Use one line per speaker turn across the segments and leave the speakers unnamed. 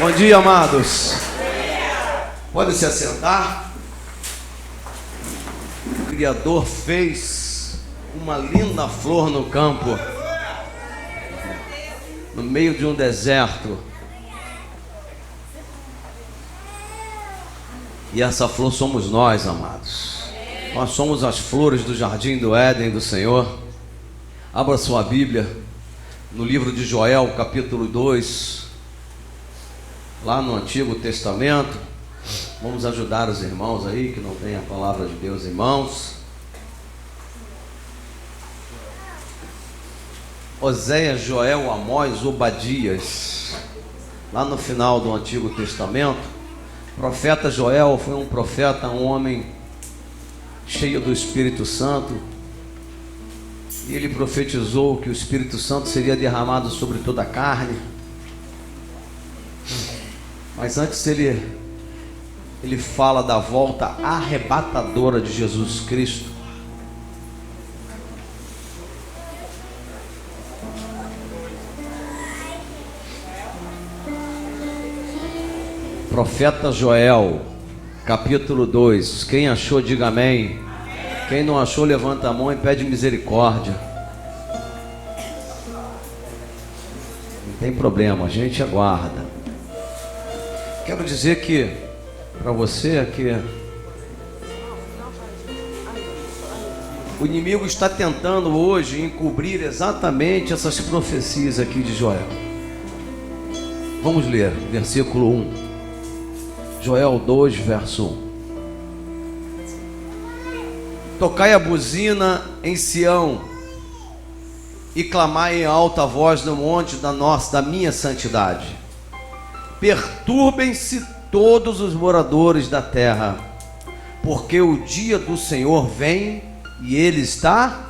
Bom dia, amados. Pode se assentar. O Criador fez uma linda flor no campo, no meio de um deserto. E essa flor somos nós, amados. Nós somos as flores do jardim do Éden do Senhor. Abra sua Bíblia no livro de Joel, capítulo 2, lá no Antigo Testamento. Vamos ajudar os irmãos aí que não têm a palavra de Deus em mãos. Oséias, Joel, Amós, Obadias, lá no final do Antigo Testamento. O profeta Joel foi um profeta, um homem cheio do Espírito Santo, e ele profetizou que o Espírito Santo seria derramado sobre toda a carne. Mas antes ele fala da volta arrebatadora de Jesus Cristo. Profeta Joel, capítulo 2. Quem achou, diga amém. Quem não achou, levanta a mão e pede misericórdia. Não tem problema, a gente aguarda. Quero dizer que para você que o inimigo está tentando hoje encobrir exatamente essas profecias aqui de Joel. Vamos ler, versículo 1. Joel 2, verso 1. Tocai a buzina em Sião e clamai em alta voz no monte da minha santidade. Perturbem-se todos os moradores da terra, porque o dia do Senhor vem e ele está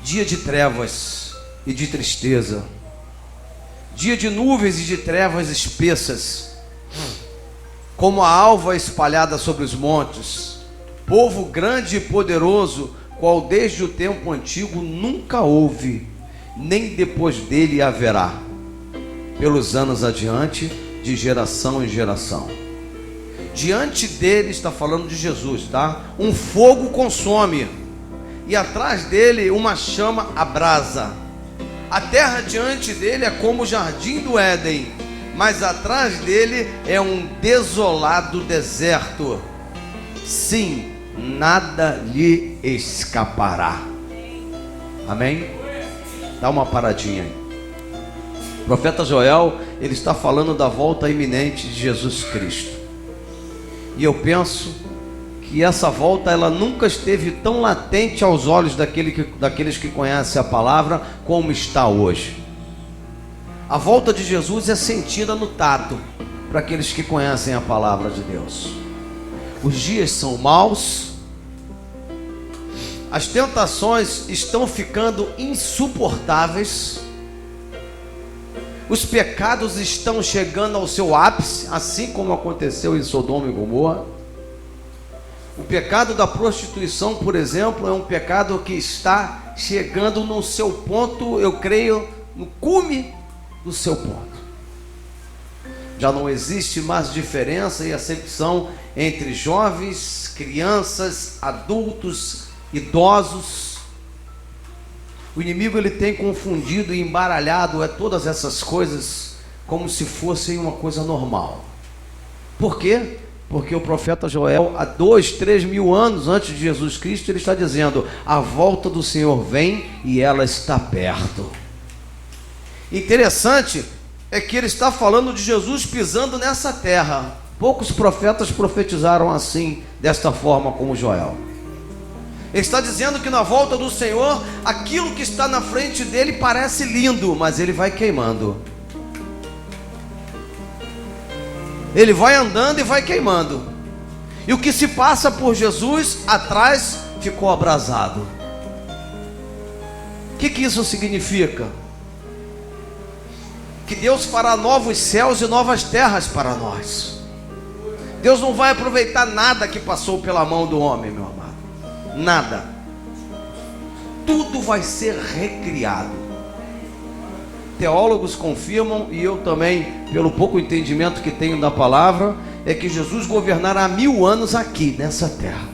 dia de trevas e de tristeza, dia de nuvens e de trevas espessas, como a alva espalhada sobre os montes. Povo grande e poderoso, qual desde o tempo antigo nunca houve, nem depois dele haverá, pelos anos adiante, de geração em geração. Diante dele, está falando de Jesus, tá? Um fogo consome, e atrás dele uma chama abrasa. A terra diante dele é como o jardim do Éden, mas atrás dele é um desolado deserto. Sim, nada lhe escapará. Amém? Dá uma paradinha aí. O profeta Joel, ele está falando da volta iminente de Jesus Cristo. E eu penso que essa volta, ela nunca esteve tão latente aos olhos daqueles que conhecem a palavra como está hoje. A volta de Jesus é sentida no tato para aqueles que conhecem a palavra de Deus. Os dias são maus, as tentações estão ficando insuportáveis, os pecados estão chegando ao seu ápice, assim como aconteceu em Sodoma e Gomorra. O pecado da prostituição, por exemplo, é um pecado que está chegando no seu ponto, eu creio, no cume do seu ponto. Já não existe mais diferença e acepção entre jovens, crianças, adultos, idosos. O inimigo, ele tem confundido e embaralhado todas essas coisas como se fossem uma coisa normal. Por quê? Porque o profeta Joel, há 2, 3 mil anos antes de Jesus Cristo, ele está dizendo: a volta do Senhor vem e ela está perto. Interessante é que ele está falando de Jesus pisando nessa terra. Poucos profetas profetizaram assim, desta forma como Joel. Ele está dizendo que na volta do Senhor, aquilo que está na frente dele parece lindo, mas ele vai queimando. Ele vai andando e vai queimando. E o que se passa por Jesus, atrás ficou abrasado. O que isso significa? Que Deus fará novos céus e novas terras para nós. Deus não vai aproveitar nada que passou pela mão do homem, meu amado. Nada. Tudo vai ser recriado. teólogos confirmam, e eu também, pelo pouco entendimento que tenho da palavra, é que Jesus governará 1000 anos aqui, nessa terra.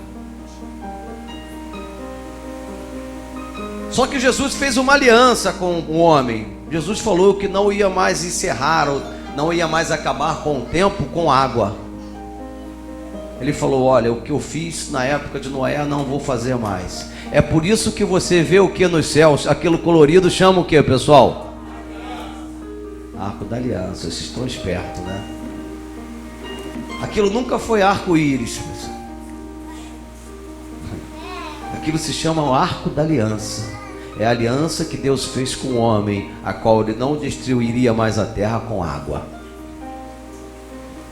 Só que Jesus fez uma aliança com o homem. Jesus falou que não ia mais encerrar, ou não ia mais acabar com o tempo com água. Ele falou: olha, o que eu fiz na época de Noé, não vou fazer mais. É por isso que você vê o que nos céus, aquilo colorido, chama o que, pessoal? Arco da aliança. Vocês estão espertos, né? Aquilo nunca foi arco-íris. Aquilo se chama o arco da aliança. É a aliança que Deus fez com o homem, a qual ele não destruiria mais a terra com água.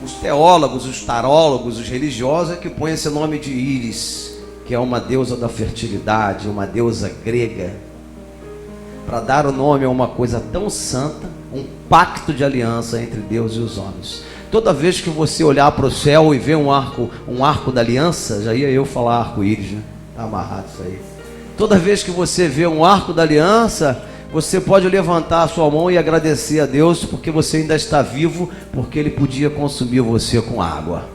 Os teólogos, os tarólogos, os religiosos é que põem esse nome de Íris, que é uma deusa da fertilidade, uma deusa grega, para dar o nome a uma coisa tão santa, um pacto de aliança entre Deus e os homens. Toda vez que você olhar para o céu e ver um arco da aliança, já ia eu falar arco-íris, né? Está amarrado isso aí. Toda vez que você vê um arco da aliança, você pode levantar a sua mão e agradecer a Deus, porque você ainda está vivo, porque Ele podia consumir você com água.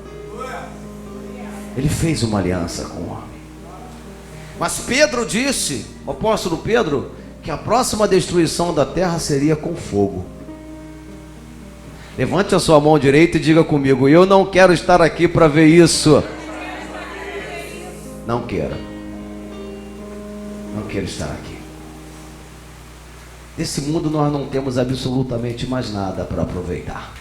Ele fez uma aliança com o homem. Mas Pedro disse, o apóstolo Pedro, que a próxima destruição da terra seria com fogo. Levante a sua mão direita e diga comigo: eu não quero estar aqui para ver isso. Não quero. Não quero estar aqui. Nesse mundo nós não temos absolutamente mais nada para aproveitar.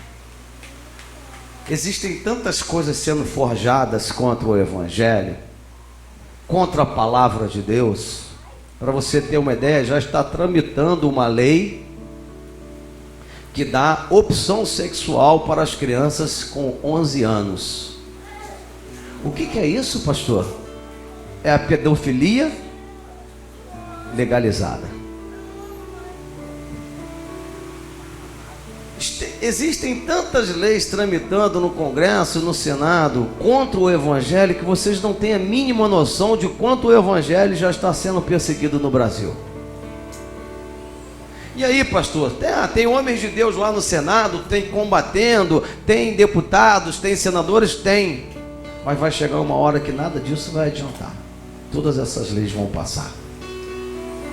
Existem tantas coisas sendo forjadas contra o Evangelho, contra a palavra de Deus. Para você ter uma ideia, já está tramitando uma lei que dá opção sexual para as crianças com 11 anos. O que é isso, pastor? É a pedofilia legalizada. Existem tantas leis tramitando no Congresso, no Senado, contra o Evangelho, que vocês não têm a mínima noção de quanto o Evangelho já está sendo perseguido no Brasil. E aí, pastor, tem homens de Deus lá no Senado, tem combatendo, tem deputados, tem senadores, tem. Mas vai chegar uma hora que nada disso vai adiantar. Todas essas leis vão passar.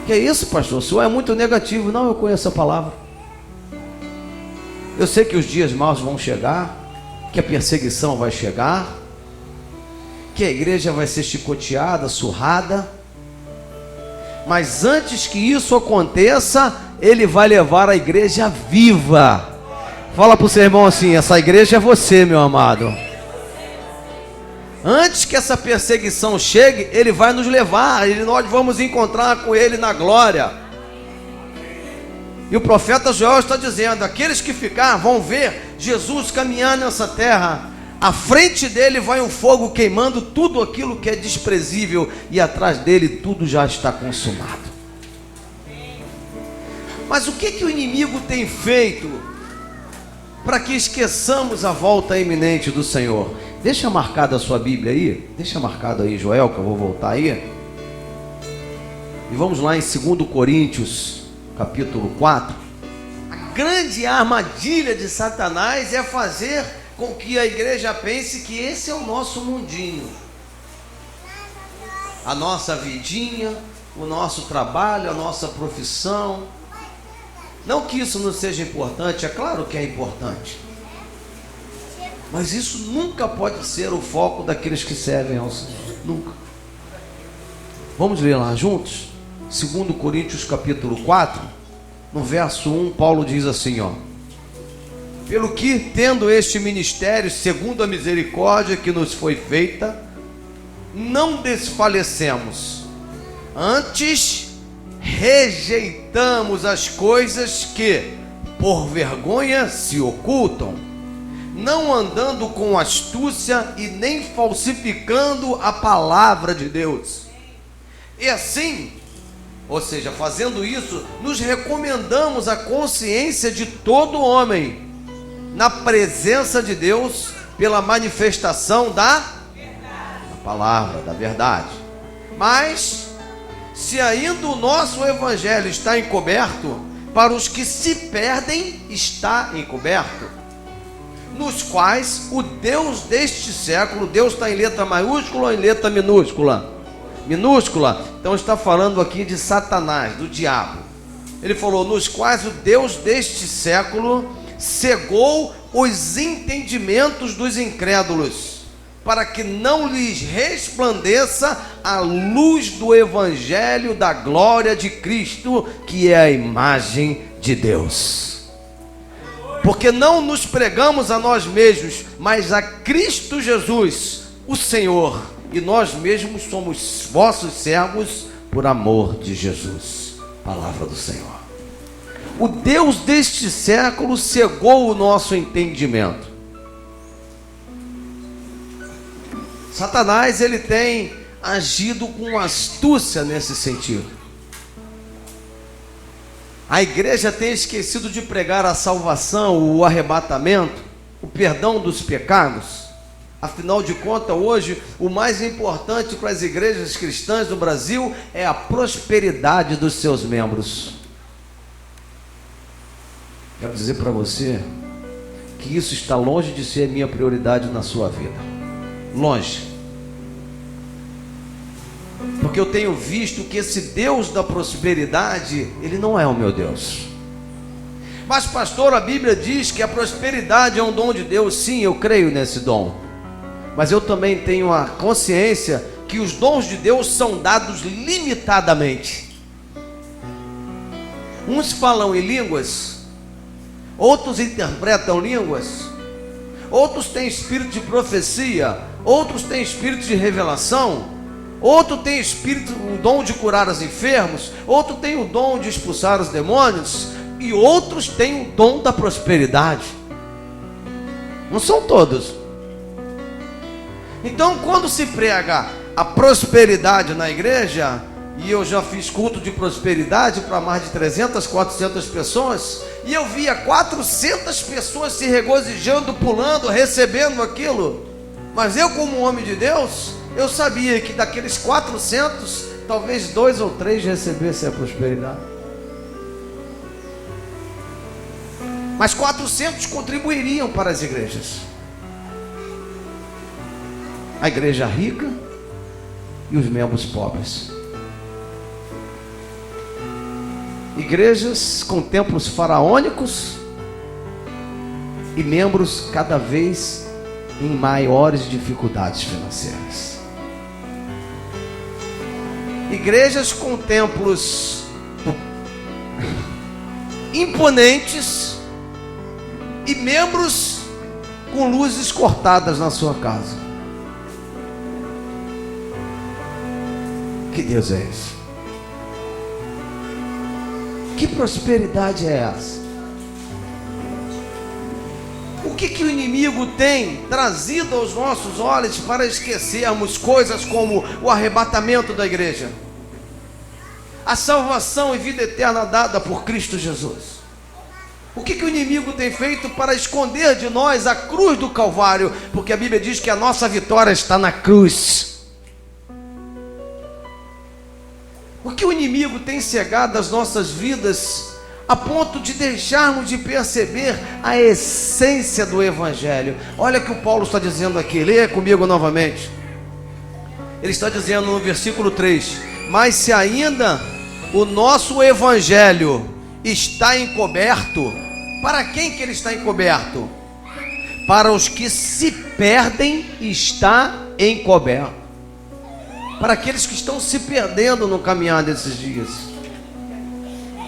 Que é isso, pastor? O senhor é muito negativo. Não, eu conheço a palavra. Eu sei que os dias maus vão chegar, que a perseguição vai chegar, que a igreja vai ser chicoteada, surrada. Mas antes que isso aconteça, Ele vai levar a igreja viva. Fala para o seu irmão assim: essa igreja é você, meu amado. Antes que essa perseguição chegue, Ele vai nos levar, e nós vamos encontrar com Ele na glória. E o profeta Joel está dizendo: aqueles que ficar vão ver Jesus caminhar nessa terra. À frente dele vai um fogo queimando tudo aquilo que é desprezível, e atrás dele tudo já está consumado. Mas o que o inimigo tem feito para que esqueçamos a volta iminente do Senhor? Deixa marcado a sua Bíblia aí, deixa marcado aí, Joel, que eu vou voltar aí. E vamos lá em 2 Coríntios, capítulo 4. A grande armadilha de Satanás é fazer com que a igreja pense que esse é o nosso mundinho, a nossa vidinha, o nosso trabalho, a nossa profissão. Não que isso não seja importante, é claro que é importante, mas isso nunca pode ser o foco daqueles que servem ao Senhor, nunca. Vamos ler lá juntos? 2 Coríntios capítulo 4, no verso 1, Paulo diz assim, ó: pelo que, tendo este ministério, segundo a misericórdia que nos foi feita, não desfalecemos, antes rejeitamos as coisas que por vergonha se ocultam, não andando com astúcia e nem falsificando a palavra de Deus. E assim, ou seja, fazendo isso, nos recomendamos a consciência de todo homem na presença de Deus pela manifestação da palavra, da verdade. Mas se ainda o nosso evangelho está encoberto, para os que se perdem está encoberto, nos quais o Deus deste século, Deus está em letra maiúscula ou em letra minúscula? Minúscula. Então está falando aqui de Satanás, do diabo. Ele falou, nos quais o Deus deste século cegou os entendimentos dos incrédulos, para que não lhes resplandeça a luz do evangelho da glória de Cristo, que é a imagem de Deus. Porque não nos pregamos a nós mesmos, mas a Cristo Jesus, o Senhor, e nós mesmos somos vossos servos por amor de Jesus. Palavra do Senhor. O Deus deste século cegou o nosso entendimento. Satanás, ele tem agido com astúcia nesse sentido. A igreja tem esquecido de pregar a salvação, o arrebatamento, o perdão dos pecados. Afinal de contas, hoje, o mais importante para as igrejas cristãs do Brasil é a prosperidade dos seus membros. Quero dizer para você que isso está longe de ser minha prioridade na sua vida. Longe. Porque eu tenho visto que esse Deus da prosperidade, ele não é o meu Deus. Mas pastor, a Bíblia diz que a prosperidade é um dom de Deus. Sim, eu creio nesse dom. Mas eu também tenho a consciência que os dons de Deus são dados limitadamente. Uns falam em línguas, outros interpretam línguas, outros têm espírito de profecia, outros têm espírito de revelação, outro tem espírito, o dom de curar os enfermos, outro tem o dom de expulsar os demônios, e outros têm o dom da prosperidade. Não são todos. Então, quando se prega a prosperidade na igreja, e eu já fiz culto de prosperidade para mais de 300, 400 pessoas, e eu via 400 pessoas se regozijando, pulando, recebendo aquilo. Mas eu, como homem de Deus, eu sabia que daqueles 400, talvez 2 ou 3 recebessem a prosperidade. Mas 400 contribuiriam para as igrejas. A igreja rica e os membros pobres. Igrejas com templos faraônicos e membros cada vez em maiores dificuldades financeiras. Igrejas com templos imponentes e membros com luzes cortadas na sua casa. Que Deus é esse? Que prosperidade é essa? O que o inimigo tem trazido aos nossos olhos para esquecermos coisas como o arrebatamento da igreja, a salvação e vida eterna dada por Cristo Jesus? O que o inimigo tem feito para esconder de nós a cruz do Calvário? Porque a Bíblia diz que a nossa vitória está na cruz. O que o inimigo tem cegado as nossas vidas a ponto de deixarmos de perceber a essência do Evangelho? Olha o que o Paulo está dizendo aqui, leia comigo novamente. Ele está dizendo no versículo 3: mas se ainda o nosso Evangelho está encoberto, para quem que ele está encoberto? Para os que se perdem está encoberto. Para aqueles que estão se perdendo no caminhar desses dias,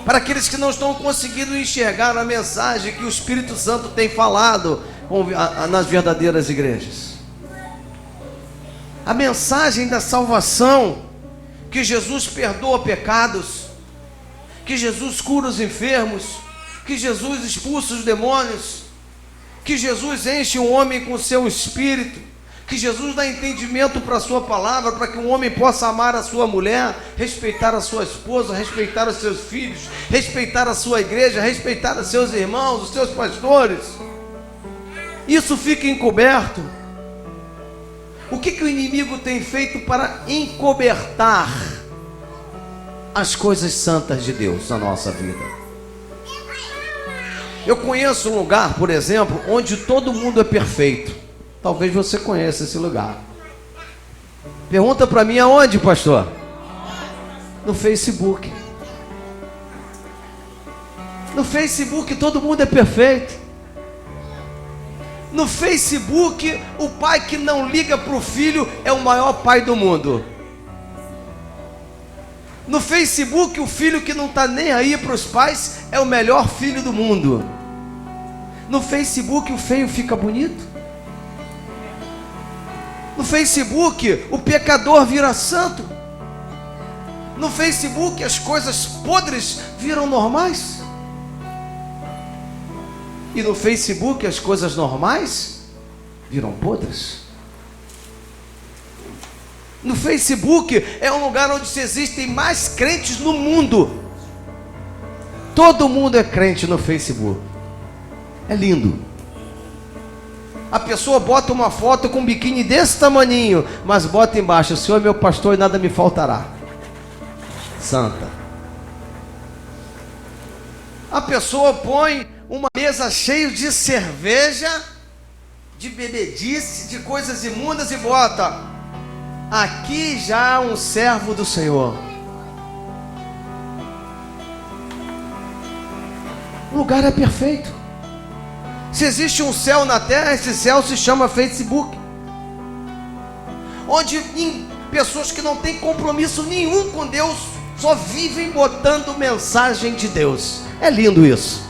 para aqueles que não estão conseguindo enxergar a mensagem que o Espírito Santo tem falado nas verdadeiras igrejas, a mensagem da salvação, que Jesus perdoa pecados, que Jesus cura os enfermos, que Jesus expulsa os demônios, que Jesus enche o homem com o seu Espírito, que Jesus dá entendimento para a sua palavra, para que um homem possa amar a sua mulher, respeitar a sua esposa, respeitar os seus filhos, respeitar a sua igreja, respeitar os seus irmãos, os seus pastores. Isso fica encoberto. O que o inimigo tem feito para encobertar as coisas santas de Deus na nossa vida? Eu conheço um lugar, por exemplo, onde todo mundo é perfeito. Talvez você conheça esse lugar. Pergunta para mim aonde, pastor? No Facebook. No Facebook todo mundo é perfeito. No Facebook, o pai que não liga para o filho é o maior pai do mundo. No Facebook, o filho que não está nem aí para os pais é o melhor filho do mundo. No Facebook, o feio fica bonito. No Facebook, o pecador vira santo. No Facebook, as coisas podres viram normais. E no Facebook, as coisas normais viram podres. No Facebook é um lugar onde existem mais crentes no mundo. Todo mundo é crente no Facebook. É lindo. A pessoa bota uma foto com um biquíni desse tamaninho, mas bota embaixo: o Senhor é meu pastor e nada me faltará. Santa. A pessoa põe uma mesa cheia de cerveja, de bebedice, de coisas imundas e bota: aqui já um servo do Senhor. O lugar é perfeito. Se existe um céu na terra, esse céu se chama Facebook. Onde pessoas que não têm compromisso nenhum com Deus só vivem botando mensagem de Deus. É lindo isso.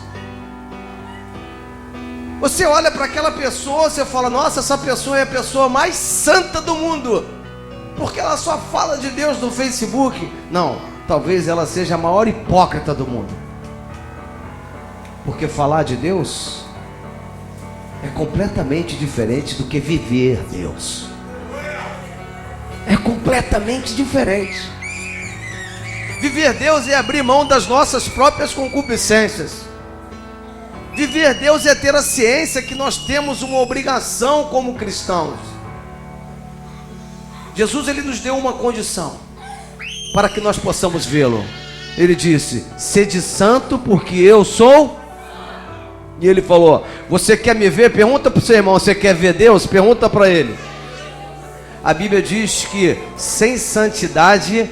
Você olha para aquela pessoa, você fala: nossa, essa pessoa é a pessoa mais santa do mundo, porque ela só fala de Deus no Facebook. Não, talvez ela seja a maior hipócrita do mundo, porque falar de Deus é completamente diferente do que viver Deus. É completamente diferente. Viver Deus é abrir mão das nossas próprias concupiscências. Viver Deus é ter a ciência que nós temos uma obrigação como cristãos. Jesus, ele nos deu uma condição para que nós possamos vê-lo. Ele disse: sede santo porque eu sou. E ele falou: você quer me ver? Pergunta para o seu irmão: você quer ver Deus? Pergunta para ele. A Bíblia diz que sem santidade...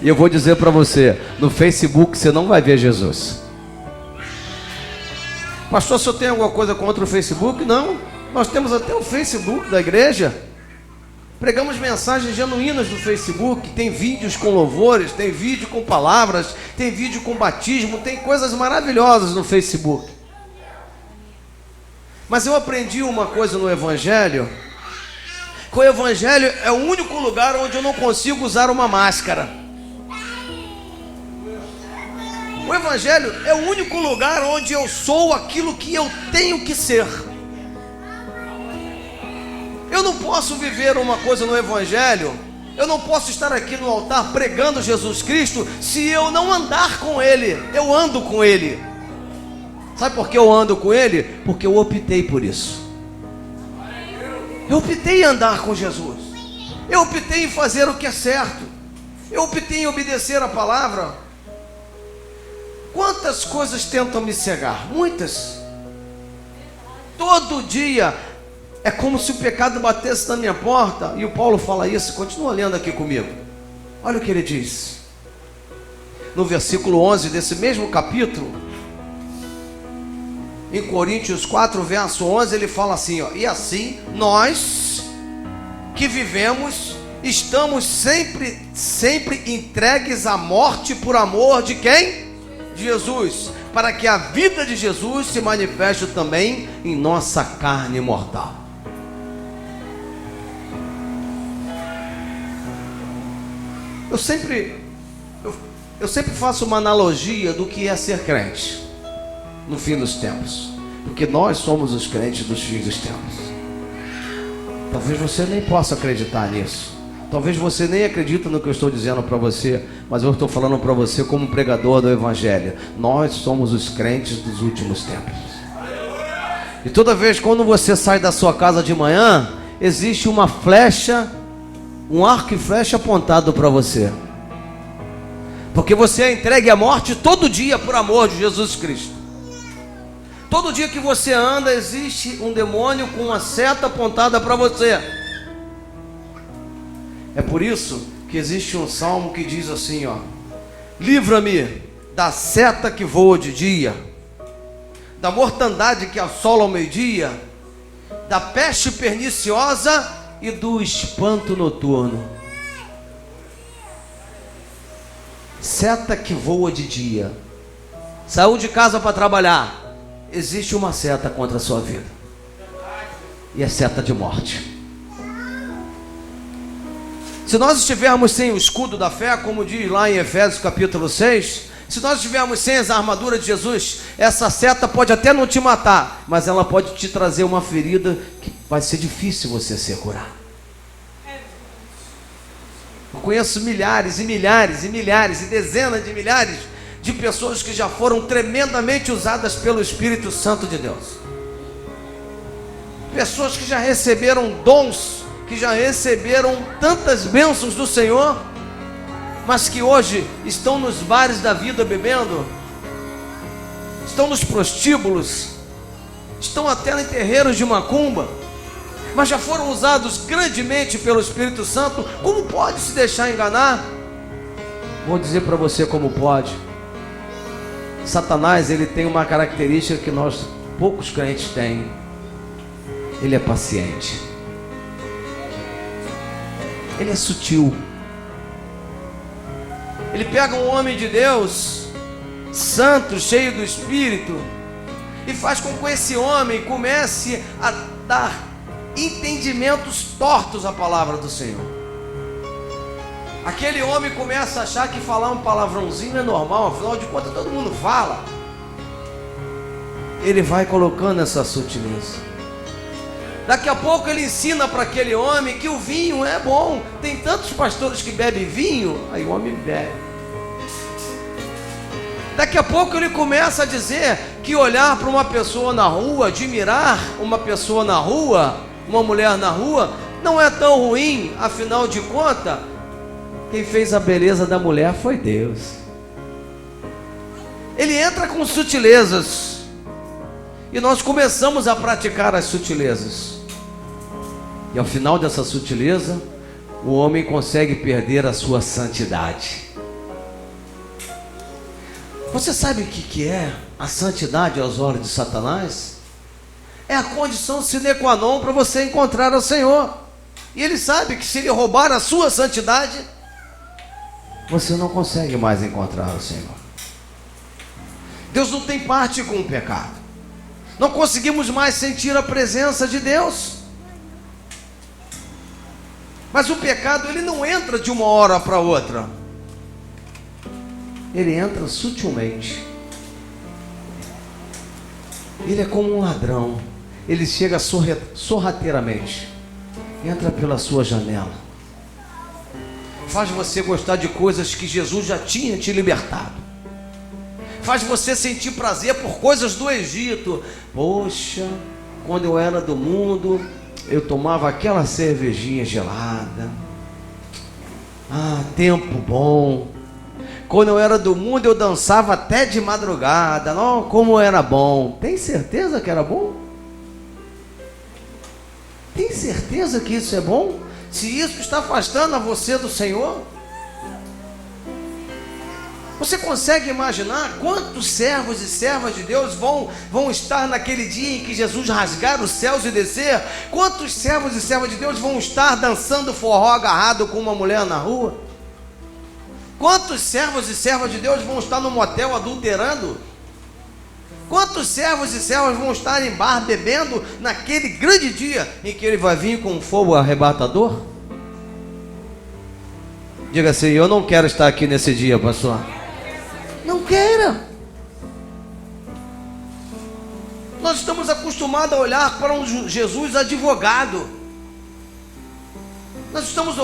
E eu vou dizer para você: no Facebook você não vai ver Jesus. Pastor, se eu tenho alguma coisa contra o Facebook? Não, nós temos até o Facebook da igreja. Pregamos mensagens genuínas no Facebook. Tem vídeos com louvores, tem vídeo com palavras, tem vídeo com batismo, tem coisas maravilhosas no Facebook. Mas eu aprendi uma coisa no Evangelho: que o Evangelho é o único lugar onde eu não consigo usar uma máscara. O Evangelho é o único lugar onde eu sou aquilo que eu tenho que ser. Eu não posso viver uma coisa no Evangelho, eu não posso estar aqui no altar pregando Jesus Cristo se eu não andar com Ele. Eu ando com Ele. Sabe por que eu ando com Ele? Porque eu optei por isso. Eu optei em andar com Jesus. Eu optei em fazer o que é certo. Eu optei em obedecer a palavra. Quantas coisas tentam me cegar? Muitas. Todo dia é como se o pecado batesse na minha porta. E o Paulo fala isso. Continua lendo aqui comigo. Olha o que ele diz no versículo 11 desse mesmo capítulo. Em Coríntios 4, verso 11, ele fala assim, ó: e assim nós que vivemos estamos sempre entregues à morte por amor de quem? De Jesus, para que a vida de Jesus se manifeste também em nossa carne mortal. Eu sempre faço uma analogia do que é ser crente no fim dos tempos, porque nós somos os crentes dos fins dos tempos. Talvez você nem possa acreditar nisso, talvez você nem acredite no que eu estou dizendo para você, mas eu estou falando para você como pregador do Evangelho. Nós somos os crentes dos últimos tempos. E toda vez quando você sai da sua casa de manhã, existe uma flecha, um arco e flecha apontado para você. Porque você é entregue à morte todo dia por amor de Jesus Cristo. Todo dia que você anda, existe um demônio com uma seta apontada para você. É por isso que existe um salmo que diz assim, ó: livra-me da seta que voa de dia, da mortandade que assola ao meio-dia, da peste perniciosa e do espanto noturno. Seta que voa de dia. Saiu de casa para trabalhar, existe uma seta contra a sua vida, e é seta de morte. Se nós estivermos sem o escudo da fé, como diz lá em Efésios capítulo 6, se nós estivermos sem a armadura de Jesus, essa seta pode até não te matar, mas ela pode te trazer uma ferida que vai ser difícil você se curar. Eu conheço milhares e milhares e milhares e dezenas de milhares de pessoas que já foram tremendamente usadas pelo Espírito Santo de Deus. Pessoas que já receberam dons, que já receberam tantas bênçãos do Senhor, mas que hoje estão nos bares da vida bebendo, estão nos prostíbulos, estão até em terreiros de macumba, mas já foram usados grandemente pelo Espírito Santo. Como pode se deixar enganar? Vou dizer para você como pode. Satanás, ele tem uma característica que nós poucos crentes têm. Ele é paciente. Ele é sutil. Ele pega um homem de Deus, santo, cheio do Espírito, e faz com que esse homem comece a dar entendimentos tortos à palavra do Senhor. Aquele homem começa a achar que falar um palavrãozinho é normal, afinal de contas todo mundo fala. Ele vai colocando essa sutileza. Daqui a pouco ele ensina para aquele homem que o vinho é bom. Tem tantos pastores que bebem vinho, aí o homem bebe. Daqui a pouco ele começa a dizer que olhar para uma pessoa na rua, admirar uma pessoa na rua, uma mulher na rua, não é tão ruim. Afinal de contas, quem fez a beleza da mulher foi Deus. Ele entra com sutilezas, e nós começamos a praticar as sutilezas, e ao final dessa sutileza, o homem consegue perder a sua santidade. Você sabe o que é a santidade aos olhos de Satanás? É a condição sine qua non para você encontrar o Senhor. E ele sabe que se ele roubar a sua santidade, você não consegue mais encontrar o Senhor. Deus não tem parte com o pecado. Não conseguimos mais sentir a presença de Deus. Mas o pecado, ele não entra de uma hora para outra. Ele entra sutilmente. Ele é como um ladrão. Ele chega sorrateiramente, entra pela sua janela, faz você gostar de coisas que Jesus já tinha te libertado, faz você sentir prazer por coisas do Egito. Poxa, quando eu era do mundo, eu tomava aquela cervejinha gelada. Ah, tempo bom. Quando eu era do mundo, eu dançava até de madrugada. Não, como era bom. Tem certeza que era bom? Tem certeza que isso é bom? Se isso está afastando a você do Senhor? Você consegue imaginar quantos servos e servas de Deus vão estar naquele dia em que Jesus rasgar os céus e descer? Quantos servos e servas de Deus vão estar dançando forró agarrado com uma mulher na rua? Quantos servos e servas de Deus vão estar no motel adulterando? Quantos servos e servas vão estar em bar bebendo naquele grande dia em que ele vai vir com um fogo arrebatador? Diga assim: eu não quero estar aqui nesse dia, pastor. Não queira. Nós estamos acostumados a olhar para um Jesus advogado. Nós estamos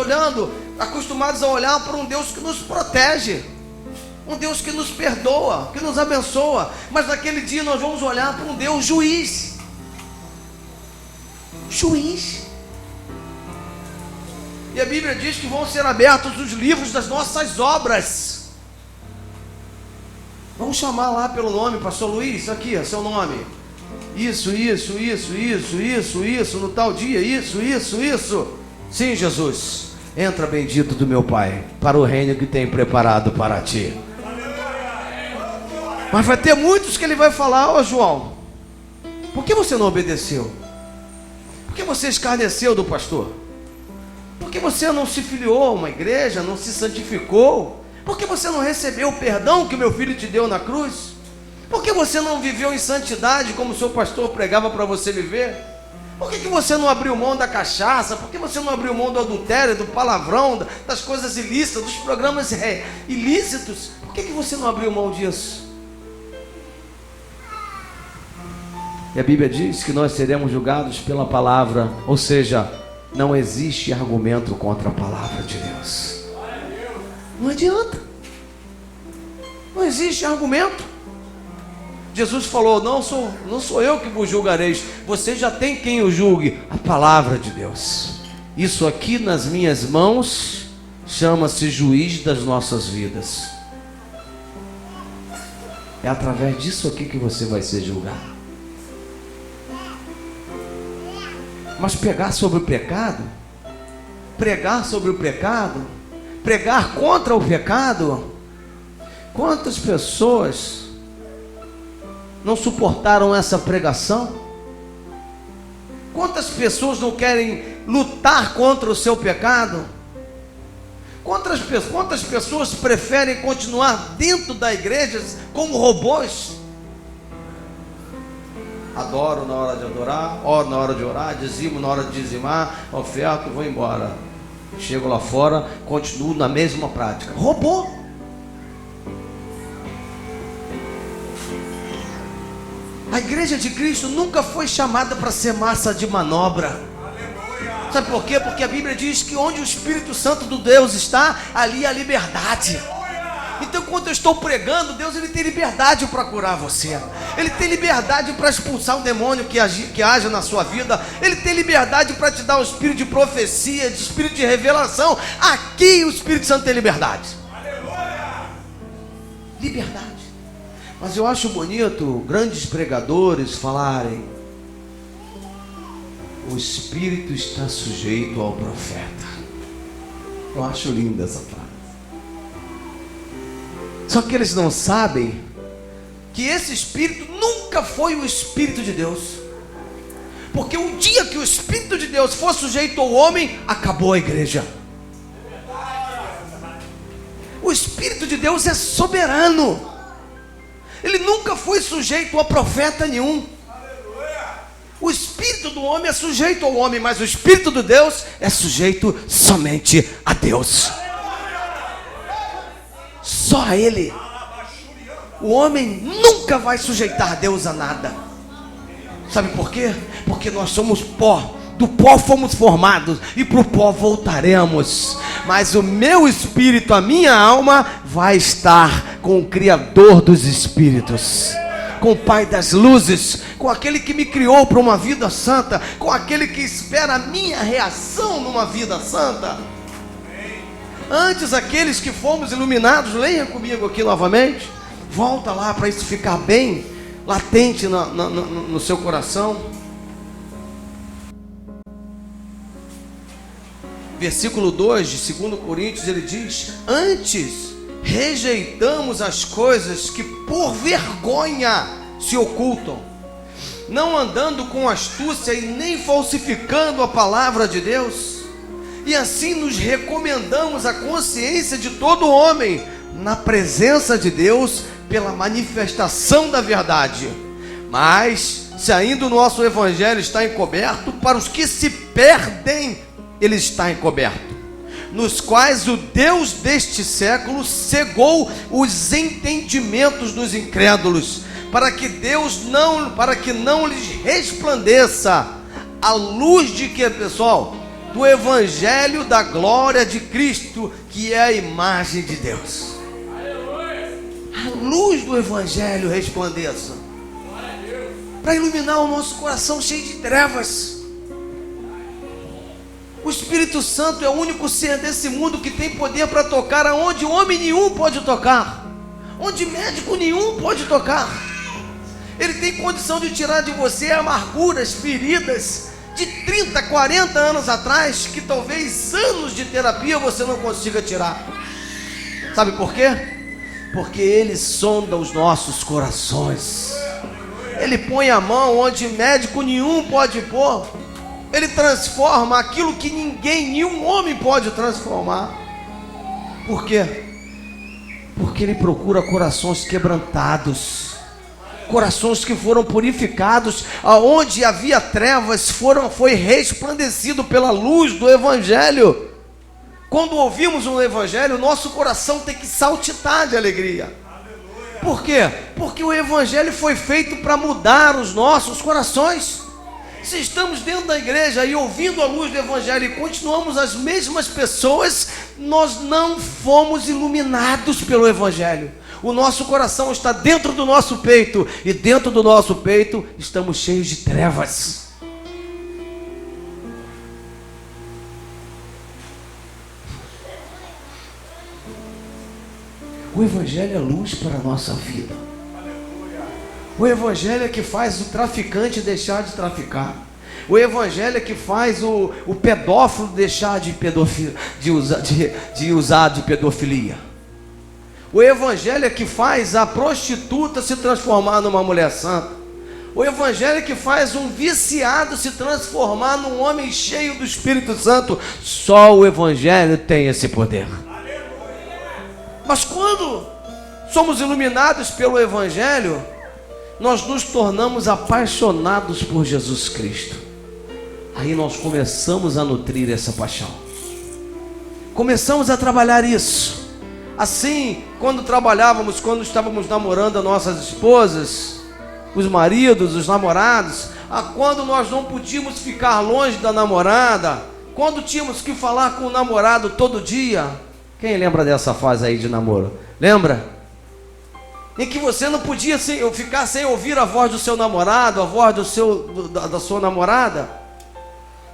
acostumados a olhar para um Deus que nos protege, um Deus que nos perdoa, que nos abençoa. Mas naquele dia nós vamos olhar para um Deus juiz. Juiz. E a Bíblia diz que vão ser abertos os livros das nossas obras. Vamos chamar lá pelo nome, pastor Luiz, aqui, é seu nome. Isso, no tal dia, isso. Sim, Jesus, entra bendito do meu Pai, para o reino que tem preparado para ti. Mas vai ter muitos que ele vai falar: ó João, por que você não obedeceu? Por que você escarneceu do pastor? Por que você não se filiou a uma igreja, não se santificou? Por que você não recebeu o perdão que o meu filho te deu na cruz? Por que você não viveu em santidade como o seu pastor pregava para você viver? Por que você não abriu mão da cachaça? Por que você não abriu mão do adultério, do palavrão, das coisas ilícitas, dos programas ilícitos? Por que você não abriu mão disso? E a Bíblia diz que nós seremos julgados pela palavra, ou seja, não existe argumento contra a palavra de Deus. Não adianta. Não existe argumento. Jesus falou: não sou eu que vos julgareis, você já tem quem o julgue, a palavra de Deus. Isso aqui nas minhas mãos chama-se juiz das nossas vidas. É através disso aqui que você vai ser julgado. Mas pregar sobre o pecado, pregar contra o pecado, quantas pessoas não suportaram essa pregação? Quantas pessoas não querem lutar contra o seu pecado? Quantas pessoas preferem continuar dentro da igreja como robôs? Adoro na hora de adorar, oro na hora de orar, dizimo na hora de dizimar, oferto e vou embora. Chego lá fora, continuo na mesma prática. Robô. A igreja de Cristo nunca foi chamada para ser massa de manobra. Sabe por quê? Porque a Bíblia diz que onde o Espírito Santo do Deus está, ali há liberdade. Então, quando eu estou pregando, Deus ele tem liberdade para curar você. Ele tem liberdade para expulsar o demônio que age na sua vida. Ele tem liberdade para te dar o espírito de profecia, de espírito de revelação. Aqui o Espírito Santo tem liberdade. Liberdade. Mas eu acho bonito grandes pregadores falarem: o Espírito está sujeito ao profeta. Eu acho linda essa frase. Só que eles não sabem que esse Espírito nunca foi o Espírito de Deus. Porque o dia que o Espírito de Deus for sujeito ao homem, acabou a igreja. O Espírito de Deus é soberano. Ele nunca foi sujeito a profeta nenhum. O Espírito do homem é sujeito ao homem, mas o Espírito de Deus é sujeito somente a Deus. Só a Ele. O homem nunca vai sujeitar Deus a nada. Sabe por quê? Porque nós somos pó. Do pó fomos formados e para o pó voltaremos. Mas o meu espírito, a minha alma, vai estar com o Criador dos espíritos, com o Pai das luzes, com aquele que me criou para uma vida santa, com aquele que espera a minha reação numa vida santa. Antes, aqueles que fomos iluminados, leia comigo aqui novamente, volta lá para isso ficar bem latente no seu coração. Versículo 2 de 2 Coríntios, ele diz: antes rejeitamos as coisas que por vergonha se ocultam, não andando com astúcia e nem falsificando a palavra de Deus. E assim nos recomendamos a consciência de todo homem na presença de Deus pela manifestação da verdade. Mas se ainda o nosso evangelho está encoberto, para os que se perdem ele está encoberto, nos quais o Deus deste século cegou os entendimentos dos incrédulos, para que não lhes resplandeça a luz de que, pessoal? Do evangelho da glória de Cristo, que é a imagem de Deus. A luz do evangelho resplandeça, para iluminar o nosso coração cheio de trevas. O Espírito Santo é o único ser desse mundo que tem poder para tocar aonde homem nenhum pode tocar. onde médico nenhum pode tocar. Ele tem condição de tirar de você amarguras, feridas de 30, 40 anos atrás, que talvez anos de terapia você não consiga tirar. Sabe por quê? Porque Ele sonda os nossos corações. Ele põe a mão onde médico nenhum pode pôr. Ele transforma aquilo que nenhum homem pode transformar. Por quê? Porque Ele procura corações quebrantados, corações que foram purificados, aonde havia trevas foi resplandecido pela luz do Evangelho. Quando ouvimos um Evangelho, nosso coração tem que saltitar de alegria. Por quê? Porque o Evangelho foi feito para mudar os nossos corações. Se estamos dentro da igreja e ouvindo a luz do Evangelho e continuamos as mesmas pessoas, nós não fomos iluminados pelo Evangelho. O nosso coração está dentro do nosso peito, e dentro do nosso peito estamos cheios de trevas. O Evangelho é luz para a nossa vida. O Evangelho é que faz o traficante deixar de traficar. O Evangelho é que faz o pedófilo deixar de usar de pedofilia. O Evangelho é que faz a prostituta se transformar numa mulher santa. O Evangelho é que faz um viciado se transformar num homem cheio do Espírito Santo. Só o Evangelho tem esse poder. Mas quando somos iluminados pelo Evangelho, nós nos tornamos apaixonados por Jesus Cristo. Aí nós começamos a nutrir essa paixão. Começamos a trabalhar isso. Assim, quando estávamos namorando as nossas esposas, os maridos, os namorados, quando nós não podíamos ficar longe da namorada, quando tínhamos que falar com o namorado todo dia. Quem lembra dessa fase aí de namoro? Lembra? Em que você não podia ficar sem ouvir a voz do seu namorado, a voz da sua namorada.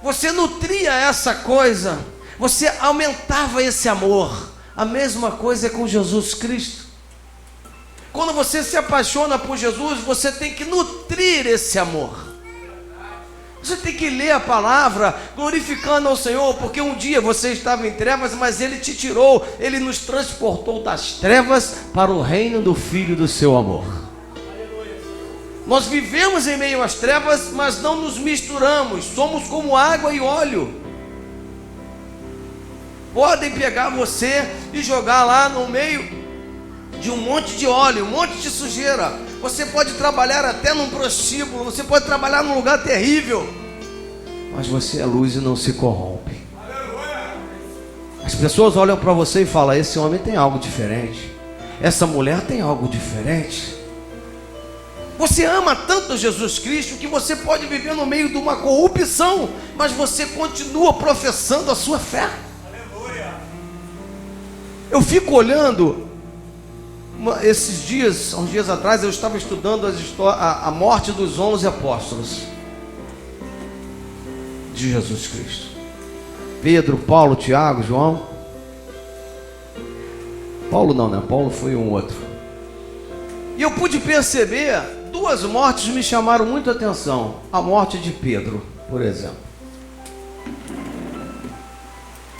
Você nutria essa coisa, você aumentava esse amor. A mesma coisa é com Jesus Cristo. Quando você se apaixona por Jesus, você tem que nutrir esse amor. Você tem que ler a palavra glorificando ao Senhor, porque um dia você estava em trevas, mas Ele te tirou, Ele nos transportou das trevas para o reino do Filho do seu amor. Nós vivemos em meio às trevas, mas não nos misturamos, somos como água e óleo. Podem pegar você e jogar lá no meio de um monte de óleo, um monte de sujeira. Você pode trabalhar até num prostíbulo, você pode trabalhar num lugar terrível, mas você é luz e não se corrompe. As pessoas olham para você e falam: esse homem tem algo diferente, essa mulher tem algo diferente. Você ama tanto Jesus Cristo que você pode viver no meio de uma corrupção, mas você continua professando a sua fé. Eu fico olhando. Esses dias, uns dias atrás, eu estava estudando a morte dos 11 apóstolos de Jesus Cristo. Pedro, Paulo, Tiago, João. Paulo não, né? Paulo foi um outro. E eu pude perceber, duas mortes me chamaram muito a atenção. A morte de Pedro, por exemplo.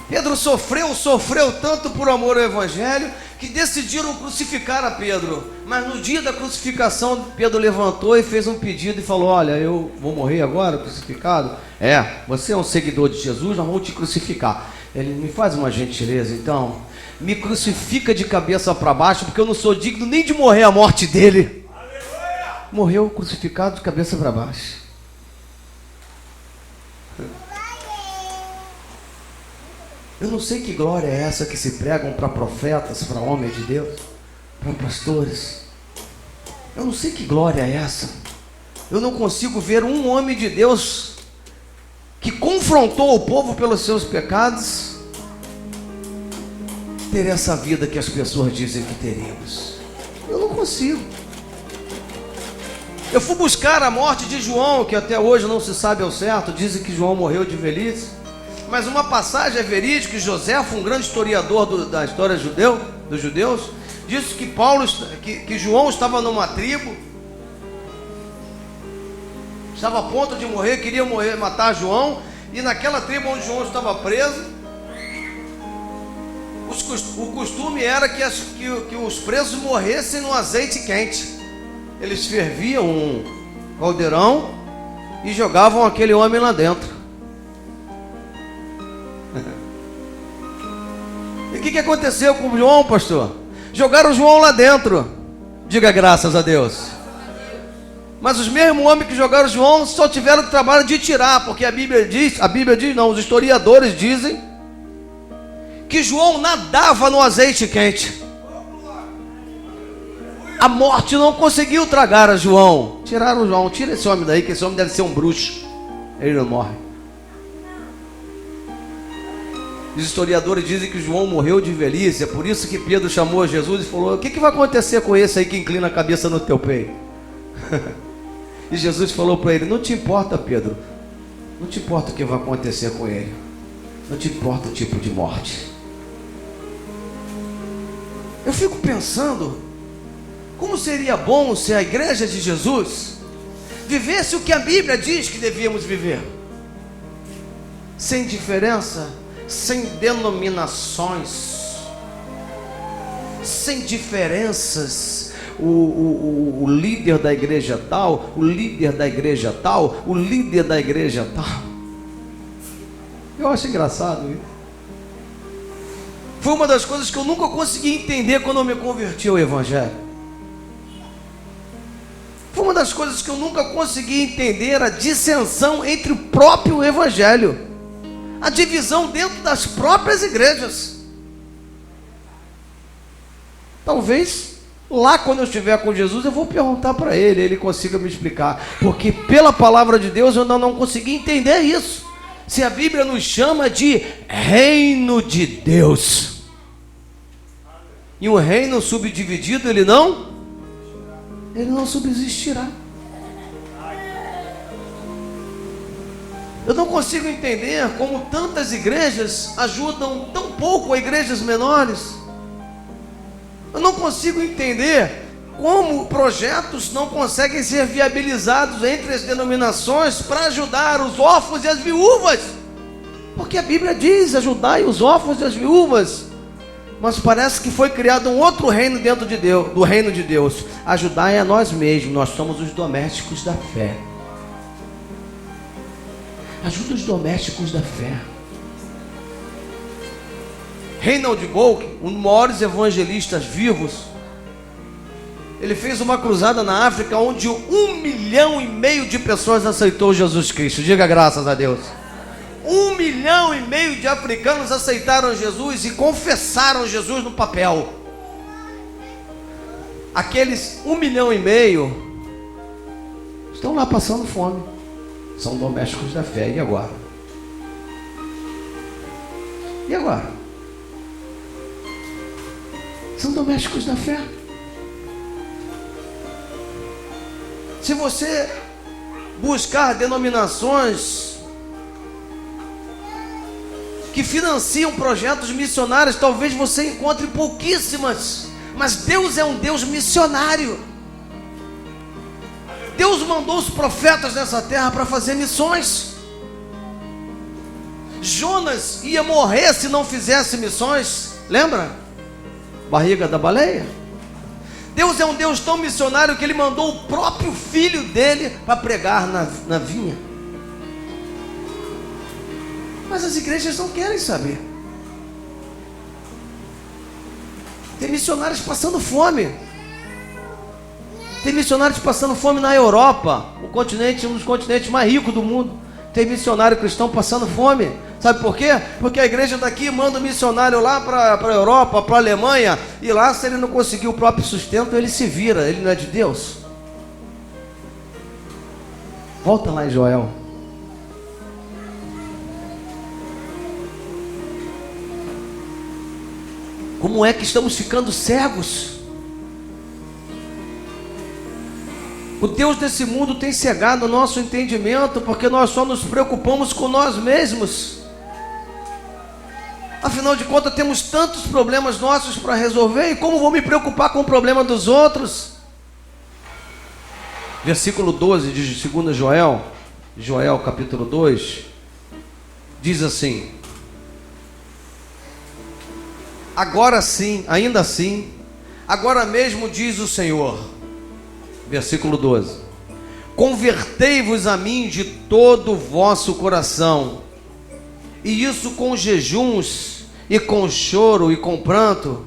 Pedro sofreu tanto por amor ao Evangelho, que decidiram crucificar a Pedro. Mas no dia da crucificação, Pedro levantou e fez um pedido e falou: olha, eu vou morrer agora crucificado? Você é um seguidor de Jesus, nós vamos te crucificar. Ele: me faz uma gentileza então, me crucifica de cabeça para baixo, porque eu não sou digno nem de morrer a morte dele. Aleluia! Morreu crucificado de cabeça para baixo. Eu não sei que glória é essa que se pregam para profetas, para homens de Deus, para pastores. Eu não sei que glória é essa. Eu não consigo ver um homem de Deus que confrontou o povo pelos seus pecados ter essa vida que as pessoas dizem que teríamos. Eu não consigo. Eu fui buscar a morte de João, que até hoje não se sabe ao certo. Dizem que João morreu de velhice, mas uma passagem é verídica, que José, um grande historiador da história dos judeus, Diz que que João estava numa tribo, estava a ponto de morrer, queria morrer, matar João, e naquela tribo onde João estava preso, o costume era que os presos morressem no azeite quente. Eles ferviam um caldeirão e jogavam aquele homem lá dentro. E o que aconteceu com João, pastor? Jogaram João lá dentro. Diga graças a Deus. Mas os mesmos homens que jogaram João só tiveram o trabalho de tirar, porque a Bíblia diz não, os historiadores dizem que João nadava no azeite quente. A morte não conseguiu tragar a João. Tiraram João. Tira esse homem daí, que esse homem deve ser um bruxo. Ele não morre. Os historiadores dizem que João morreu de velhice. É por isso que Pedro chamou Jesus e falou: o que vai acontecer com esse aí que inclina a cabeça no teu peito? E Jesus falou para ele: não te importa, Pedro, não te importa o que vai acontecer com ele, não te importa o tipo de morte. Eu fico pensando, como seria bom se a igreja de Jesus vivesse o que a Bíblia diz que devíamos viver, sem diferença, sem denominações, sem diferenças. O líder da igreja tal, o líder da igreja tal, o líder da igreja tal. Eu acho engraçado isso. Foi uma das coisas que eu nunca consegui entender quando eu me converti ao Evangelho. Foi uma das coisas que eu nunca consegui entender, a dissensão entre o próprio Evangelho, a divisão dentro das próprias igrejas. Talvez lá quando eu estiver com Jesus eu vou perguntar para ele consiga me explicar, porque pela palavra de Deus eu ainda não consegui entender isso. Se a Bíblia nos chama de reino de Deus, e um reino subdividido ele não subsistirá. Eu não consigo entender como tantas igrejas ajudam tão pouco a igrejas menores. Eu não consigo entender como projetos não conseguem ser viabilizados entre as denominações para ajudar os órfãos e as viúvas. Porque a Bíblia diz: ajudai os órfãos e as viúvas. Mas parece que foi criado um outro reino dentro de Deus, do reino de Deus. Ajudai a nós mesmos, nós somos os domésticos da fé. Ajuda os domésticos da fé. Reinhard Bonk, um dos maiores evangelistas vivos, ele fez uma cruzada na África onde 1,5 milhão de pessoas aceitou Jesus Cristo. Diga graças a Deus. 1,5 milhão de africanos aceitaram Jesus e confessaram Jesus no papel. Aqueles 1,5 milhão estão lá passando fome. São domésticos da fé. E agora? E agora? São domésticos da fé. Se você buscar denominações que financiam projetos missionários, talvez você encontre pouquíssimas. Mas Deus é um Deus missionário. Deus mandou os profetas nessa terra para fazer missões. Jonas ia morrer se não fizesse missões. Lembra? Barriga da baleia. Deus é um Deus tão missionário que Ele mandou o próprio filho dele para pregar na vinha. Mas as igrejas não querem saber. Tem missionários passando fome. Tem missionários passando fome na Europa, um dos continentes mais ricos do mundo. Tem missionário cristão passando fome. Sabe por quê? Porque a igreja daqui manda um missionário lá para a Europa, para a Alemanha, e lá, se ele não conseguir o próprio sustento, ele se vira. Ele não é de Deus. Volta lá em Joel. Como é que estamos ficando cegos? O Deus desse mundo tem cegado o nosso entendimento, porque nós só nos preocupamos com nós mesmos. Afinal de contas, temos tantos problemas nossos para resolver, e como vou me preocupar com o problema dos outros? Versículo 12 de 2 Joel capítulo 2, diz assim: agora sim, ainda assim, agora mesmo diz o Senhor, versículo 12: convertei-vos a mim de todo o vosso coração, e isso com jejuns, e com choro, e com pranto,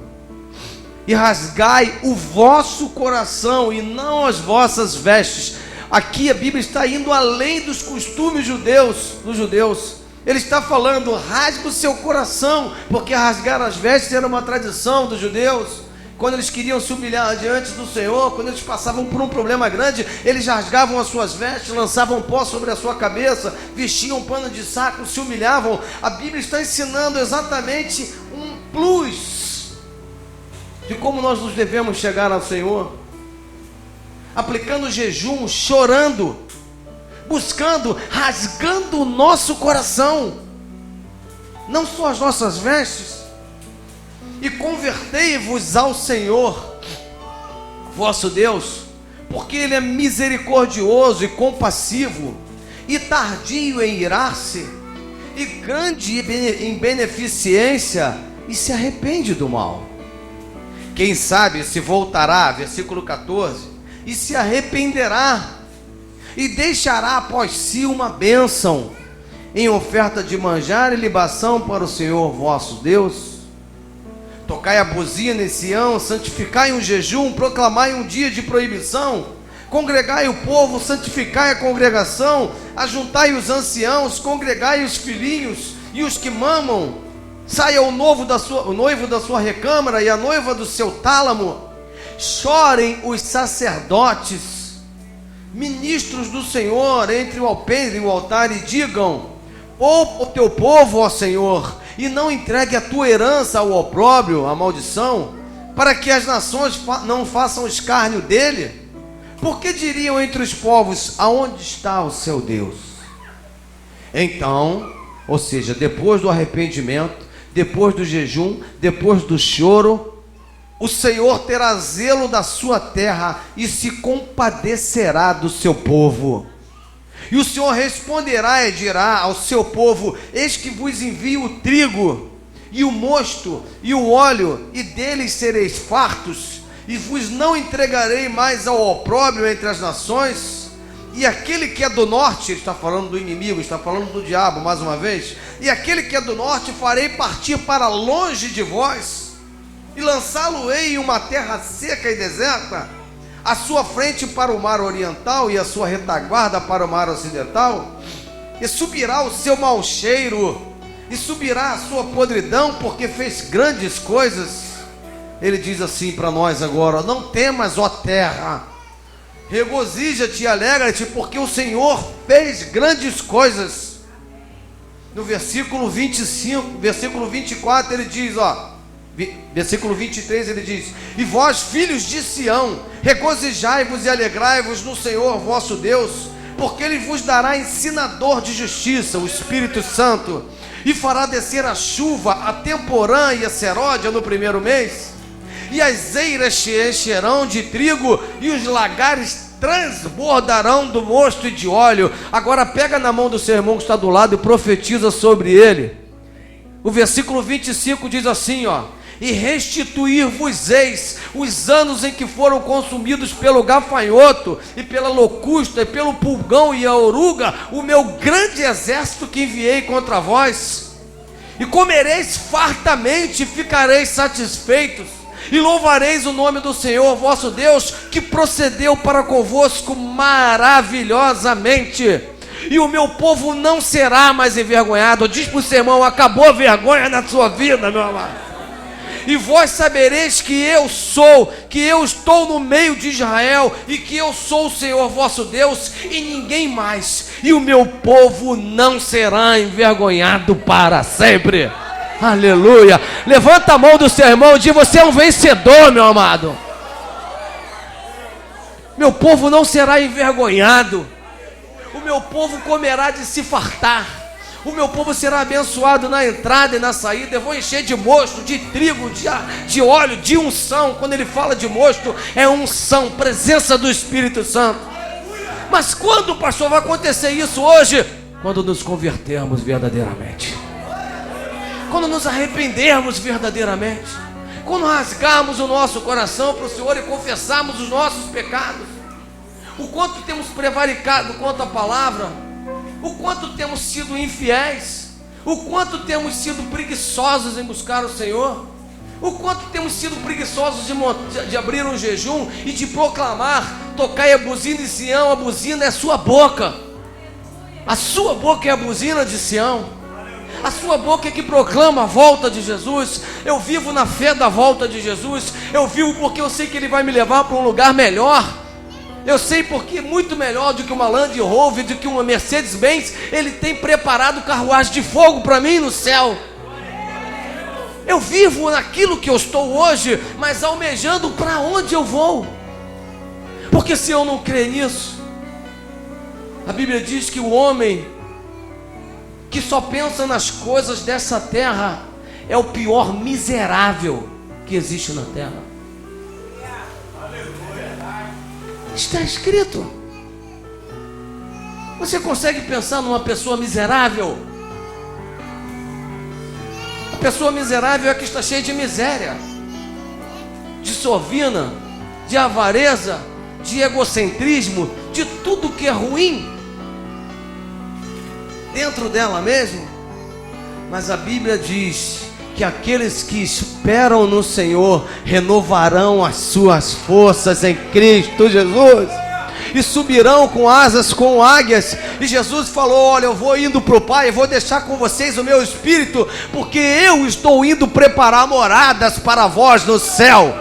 e rasgai o vosso coração, e não as vossas vestes. Aqui a Bíblia está indo além dos costumes dos judeus. Ele está falando, rasgue o seu coração, porque rasgar as vestes era uma tradição dos judeus. Quando eles queriam se humilhar diante do Senhor, quando eles passavam por um problema grande, eles rasgavam as suas vestes, lançavam pó sobre a sua cabeça, vestiam um pano de saco, se humilhavam. A Bíblia está ensinando exatamente um plus de como nós nos devemos chegar ao Senhor, aplicando jejum, chorando, buscando, rasgando o nosso coração, não só as nossas vestes. E convertei-vos ao Senhor vosso Deus, porque Ele é misericordioso e compassivo, e tardio em irar-se, e grande em beneficência, e se arrepende do mal. Quem sabe se voltará, versículo 14, e se arrependerá, e deixará após si uma bênção, em oferta de manjar e libação para o Senhor vosso Deus. Tocai a buzina em Sião, santificai um jejum, proclamai um dia de proibição, congregai o povo, santificai a congregação, ajuntai os anciãos, congregai os filhinhos e os que mamam, saia o noivo da sua recâmara e a noiva do seu tálamo, chorem os sacerdotes, ministros do Senhor, entre o alpendre e o altar, e digam: poupa o teu povo, ó Senhor, e não entregue a tua herança ao opróbrio, à maldição, para que as nações não façam escárnio dele. Porque diriam entre os povos: aonde está o seu Deus? Então, ou seja, depois do arrependimento, depois do jejum, depois do choro, o Senhor terá zelo da sua terra e se compadecerá do seu povo. E o Senhor responderá e dirá ao seu povo: eis que vos envio o trigo, e o mosto, e o óleo, e deles sereis fartos, e vos não entregarei mais ao opróbrio entre as nações. E aquele que é do norte, ele está falando do inimigo, está falando do diabo mais uma vez, e aquele que é do norte farei partir para longe de vós, e lançá-lo-ei em uma terra seca e deserta, a sua frente para o mar oriental e a sua retaguarda para o mar ocidental, e subirá o seu mau cheiro, e subirá a sua podridão, porque fez grandes coisas. Ele diz assim para nós agora: não temas, ó terra, regozija-te e alegra-te, porque o Senhor fez grandes coisas. No versículo 25, versículo 24 ele diz, versículo 23 ele diz: e vós, filhos de Sião, regozijai-vos e alegrai-vos no Senhor vosso Deus, porque Ele vos dará ensinador de justiça, o Espírito Santo, e fará descer a chuva, a temporã e a seródia no primeiro mês, e as eiras se encherão de trigo, e os lagares transbordarão do mosto e de óleo. Agora pega na mão do seu irmão que está do lado e profetiza sobre ele. O versículo 25 diz assim, e restituir-vos-eis os anos em que foram consumidos pelo gafanhoto, e pela locusta, e pelo pulgão e a oruga, o meu grande exército que enviei contra vós. E comereis fartamente, e ficareis satisfeitos, e louvareis o nome do Senhor vosso Deus, que procedeu para convosco maravilhosamente. E o meu povo não será mais envergonhado. Diz para o seu irmão: acabou a vergonha na sua vida, meu amado. E vós sabereis que eu estou no meio de Israel, e que eu sou o Senhor vosso Deus, e ninguém mais. E o meu povo não será envergonhado para sempre. Aleluia. Levanta a mão do seu irmão e diz: você é um vencedor, meu amado. Meu povo não será envergonhado. O meu povo comerá de se fartar. O meu povo será abençoado na entrada e na saída. Eu vou encher de mosto, de trigo, de óleo, de unção. Quando ele fala de mosto, é unção, presença do Espírito Santo. Mas quando, pastor, vai acontecer isso hoje? Quando nos convertermos verdadeiramente. Quando nos arrependermos verdadeiramente. Quando rasgarmos o nosso coração para o Senhor e confessarmos os nossos pecados. O quanto temos prevaricado quanto à palavra. O quanto temos sido infiéis, o quanto temos sido preguiçosos em buscar o Senhor, o quanto temos sido preguiçosos de abrir um jejum e de proclamar, tocar a buzina de Sião. A buzina é a sua boca é a buzina de Sião, a sua boca é que proclama a volta de Jesus. Eu vivo na fé da volta de Jesus, eu vivo porque eu sei que Ele vai me levar para um lugar melhor. Eu sei porque muito melhor do que uma Land Rover, do que uma Mercedes-Benz, Ele tem preparado carruagem de fogo para mim no céu. Eu vivo naquilo que eu estou hoje, mas almejando para onde eu vou. Porque se eu não crer nisso, a Bíblia diz que o homem que só pensa nas coisas dessa terra é o pior miserável que existe na terra. Está escrito. Você consegue pensar numa pessoa miserável? A pessoa miserável é a que está cheia de miséria, de sovina, de avareza, de egocentrismo, de tudo que é ruim dentro dela mesmo. Mas a Bíblia diz que aqueles que esperam no Senhor renovarão as suas forças em Cristo Jesus e subirão com asas como águias. E Jesus falou: olha, eu vou indo para o Pai, eu vou deixar com vocês o meu Espírito, porque eu estou indo preparar moradas para vós no céu.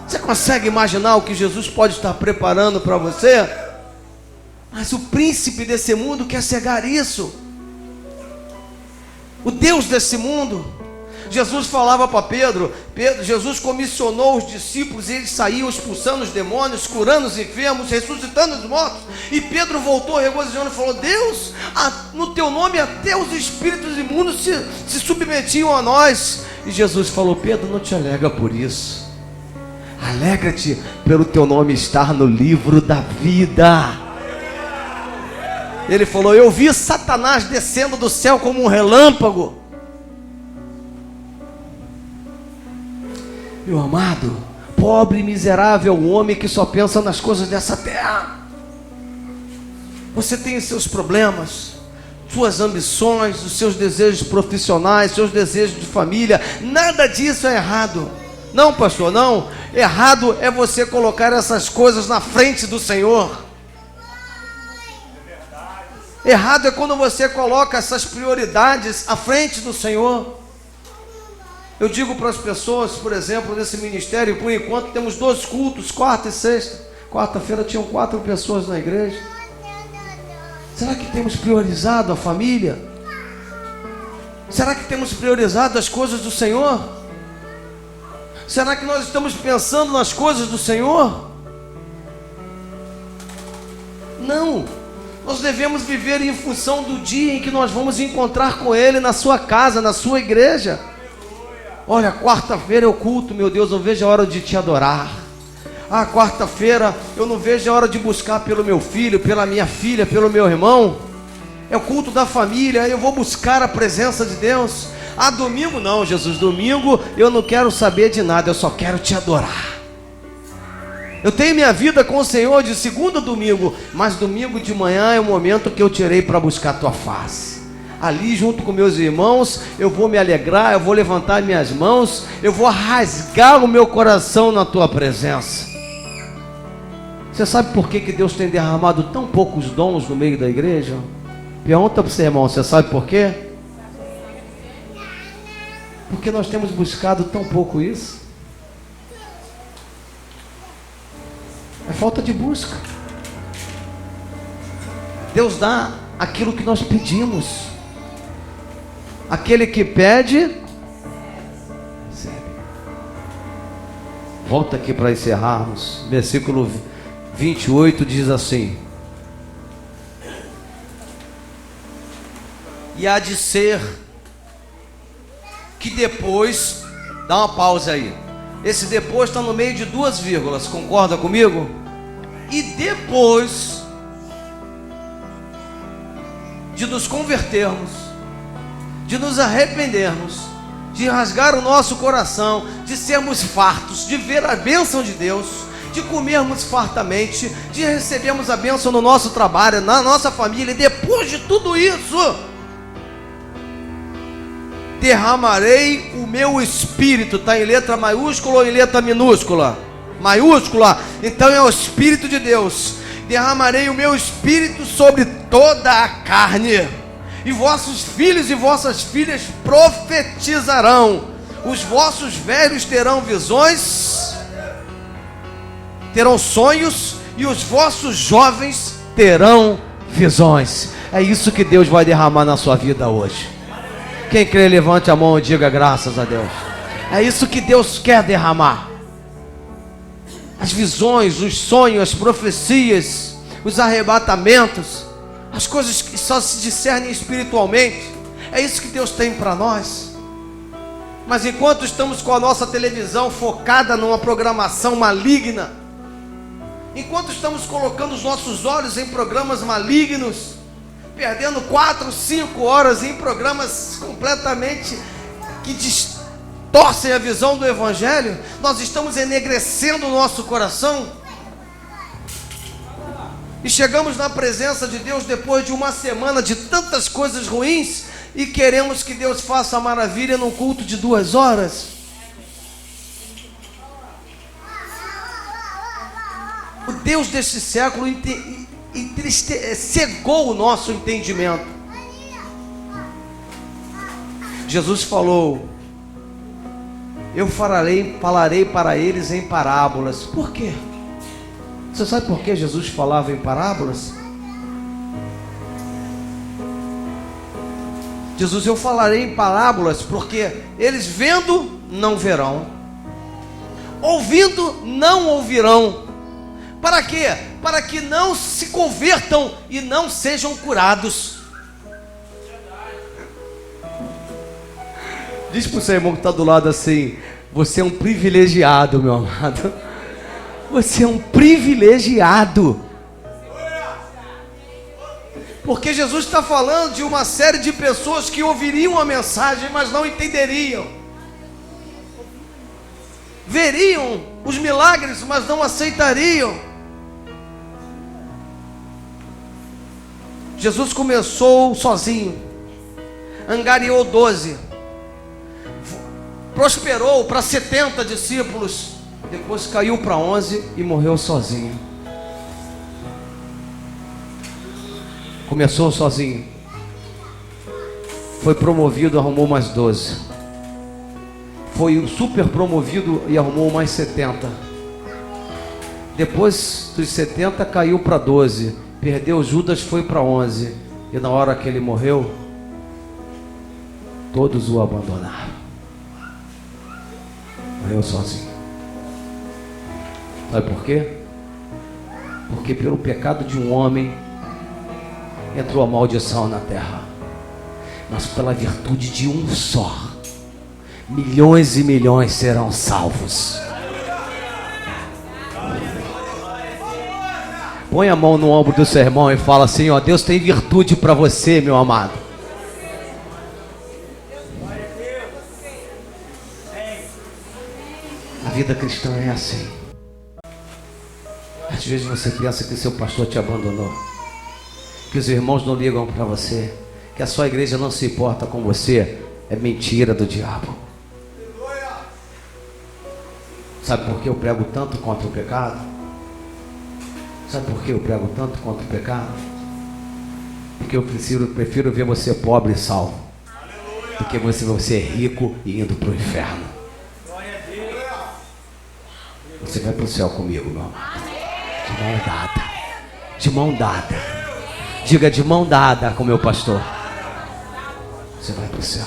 Você consegue imaginar o que Jesus pode estar preparando para você? Mas o príncipe desse mundo quer cegar isso. O Deus desse mundo. Jesus falava para Pedro, Jesus comissionou os discípulos e eles saíam expulsando os demônios, curando os enfermos, ressuscitando os mortos. E Pedro voltou regozijando e falou: Deus, no teu nome até os espíritos imundos se submetiam a nós. E Jesus falou: Pedro, não te alegra por isso, alegra-te pelo teu nome estar no livro da vida. Ele falou: eu vi Satanás descendo do céu como um relâmpago. Meu amado, pobre e miserável o homem que só pensa nas coisas dessa terra. Você tem os seus problemas, suas ambições, os seus desejos profissionais, seus desejos de família. Nada disso é errado. Não, pastor, não. Errado é você colocar essas coisas na frente do Senhor. Errado é quando você coloca essas prioridades à frente do Senhor. Eu digo para as pessoas, por exemplo, nesse ministério, por enquanto temos 2 cultos, quarta e sexta. Quarta-feira tinham 4 pessoas na igreja. Será que temos priorizado a família? Será que temos priorizado as coisas do Senhor? Será que nós estamos pensando nas coisas do Senhor? Não. Nós devemos viver em função do dia em que nós vamos encontrar com Ele na sua casa, na sua igreja. Olha, quarta-feira é o culto, meu Deus, eu vejo a hora de te adorar. Quarta-feira eu não vejo a hora de buscar pelo meu filho, pela minha filha, pelo meu irmão. É o culto da família, eu vou buscar a presença de Deus. Domingo não, Jesus, domingo eu não quero saber de nada, eu só quero te adorar. Eu tenho minha vida com o Senhor de segunda a domingo, mas domingo de manhã é o momento que eu tirei para buscar a tua face. Ali junto com meus irmãos, eu vou me alegrar, eu vou levantar minhas mãos, eu vou rasgar o meu coração na tua presença. Você sabe por que Deus tem derramado tão poucos dons no meio da igreja? Pergunta para você, irmão, você sabe por quê? Porque nós temos buscado tão pouco isso. É falta de busca. Deus dá aquilo que nós pedimos. Aquele que pede, recebe. Volta aqui para encerrarmos. Versículo 28 diz assim: E há de ser que depois, dá uma pausa aí. Esse depois está no meio de duas vírgulas, concorda comigo? E depois de nos convertermos, de nos arrependermos, de rasgar o nosso coração, de sermos fartos, de ver a bênção de Deus, de comermos fartamente, de recebermos a bênção no nosso trabalho, na nossa família, e depois de tudo isso, derramarei o meu espírito. Está em letra maiúscula ou em letra minúscula? Maiúscula. Então é o Espírito de Deus. Derramarei o meu espírito sobre toda a carne, e vossos filhos e vossas filhas profetizarão, os vossos velhos terão visões, terão sonhos, e os vossos jovens terão visões. É isso que Deus vai derramar na sua vida hoje. Quem crê, levante a mão e diga graças a Deus. É isso que Deus quer derramar. As visões, os sonhos, as profecias, os arrebatamentos, as coisas que só se discernem espiritualmente. É isso que Deus tem para nós. Mas enquanto estamos com a nossa televisão focada numa programação maligna, enquanto estamos colocando os nossos olhos em programas malignos, perdendo 4, 5 horas em programas completamente que distorcem a visão do Evangelho, nós estamos enegrecendo o nosso coração. E chegamos na presença de Deus depois de uma semana de tantas coisas ruins, e queremos que Deus faça a maravilha num culto de 2 horas. O Deus deste século cegou o nosso entendimento. Jesus falou: eu falarei para eles em parábolas. Por quê? Você sabe por que Jesus falava em parábolas? Jesus: eu falarei em parábolas, porque eles vendo não verão, ouvindo não ouvirão. Para quê? Para que não se convertam e não sejam curados. Diz para o seu irmão que está do lado assim: você é um privilegiado, meu amado. Você é um privilegiado. Porque Jesus está falando de uma série de pessoas que ouviriam a mensagem, mas não entenderiam. Veriam os milagres, mas não aceitariam. Jesus começou sozinho, angariou 12, prosperou para 70 discípulos, depois caiu para 11 e morreu sozinho. Começou sozinho, foi promovido, arrumou mais 12, foi super promovido e arrumou mais 70. Depois dos 70 caiu para 12, perdeu Judas, foi para 11, e na hora que ele morreu, todos o abandonaram. Morreu sozinho. Sabe por quê? Porque pelo pecado de um homem entrou a maldição na terra, mas pela virtude de um só, milhões e milhões serão salvos. Põe a mão no ombro do seu irmão e fala assim: ó, Deus tem virtude para você, meu amado. A vida cristã é assim. Às vezes você pensa que seu pastor te abandonou, que os irmãos não ligam para você, que a sua igreja não se importa com você. É mentira do diabo. Sabe por que eu prego tanto contra o pecado? Sabe por que eu prego tanto contra o pecado? Porque eu prefiro ver você pobre e salvo, do que você rico e indo para o inferno. Você vai para o céu comigo, meu amado. De mão dada. De mão dada. Diga: de mão dada com meu pastor. Você vai para o céu.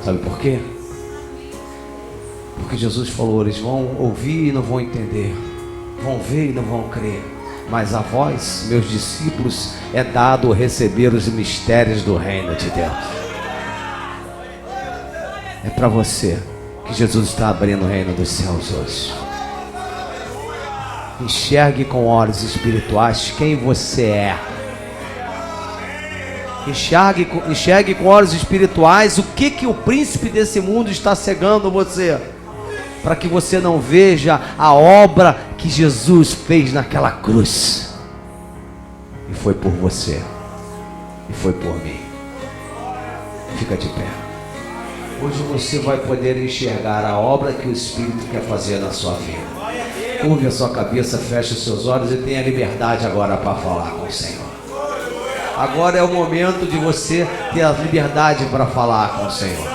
Sabe por quê? Porque Jesus falou: eles vão ouvir e não vão entender, vão ver e não vão crer. mas a vós, meus discípulos, é dado receber os mistérios do reino de Deus. É para você que Jesus está abrindo o reino dos céus hoje. Enxergue com olhos espirituais quem você é. Enxergue com olhos espirituais o que o príncipe desse mundo está cegando você, para que você não veja a obra que Jesus fez naquela cruz. E foi por você, e foi por mim. Fica de pé. Hoje você vai poder enxergar a obra que o Espírito quer fazer na sua vida. Curve a sua cabeça, feche os seus olhos e tenha liberdade agora para falar com o Senhor. Agora é o momento de você ter a liberdade para falar com o Senhor.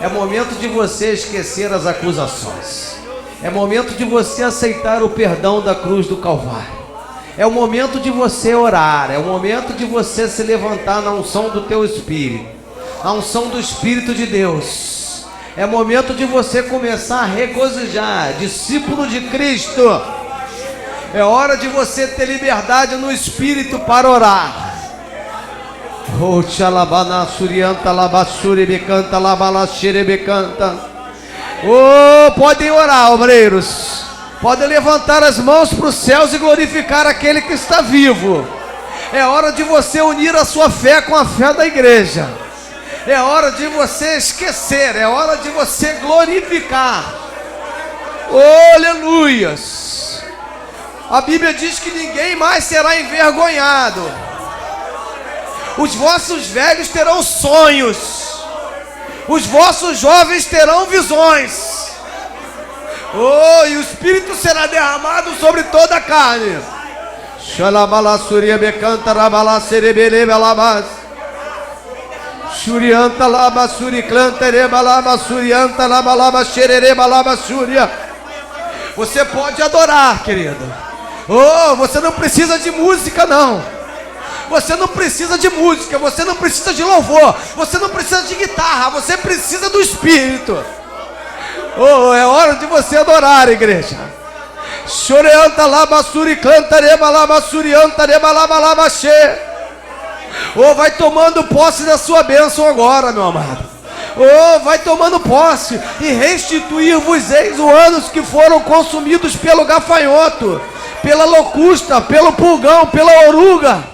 É momento de você esquecer as acusações. É momento de você aceitar o perdão da cruz do Calvário. É o momento de você orar. É o momento de você se levantar na unção do teu Espírito, na unção do Espírito de Deus. É momento de você começar a regozijar, discípulo de Cristo. É hora de você ter liberdade no Espírito para orar. Oh, xalabana surianta labassuri becanta labalaxere becanta. Oh, podem orar, obreiros. Podem levantar as mãos para os céus e glorificar aquele que está vivo. É hora de você unir a sua fé com a fé da igreja. É hora de você esquecer. É hora de você glorificar. Oh, aleluias. A Bíblia diz que ninguém mais será envergonhado. Os vossos velhos terão sonhos, os vossos jovens terão visões. Oh, e o Espírito será derramado sobre toda a carne. Xalabalaçuria becanta rabalacerebele balabas. Xurianta labassuri clantereba labassurianta labalaba xerereba labassúria. Você pode adorar, querido. Oh, você não precisa de música, não. Você não precisa de música, você não precisa de louvor, você não precisa de guitarra, você precisa do Espírito. Oh, é hora de você adorar, igreja. Choreanta labassuri cantareba labassurianta rebalabalabachê. Oh, vai tomando posse da sua bênção agora, meu amado. Oh, vai tomando posse e restituir-vos-eis os anos que foram consumidos pelo gafanhoto, pela locusta, pelo pulgão, pela oruga.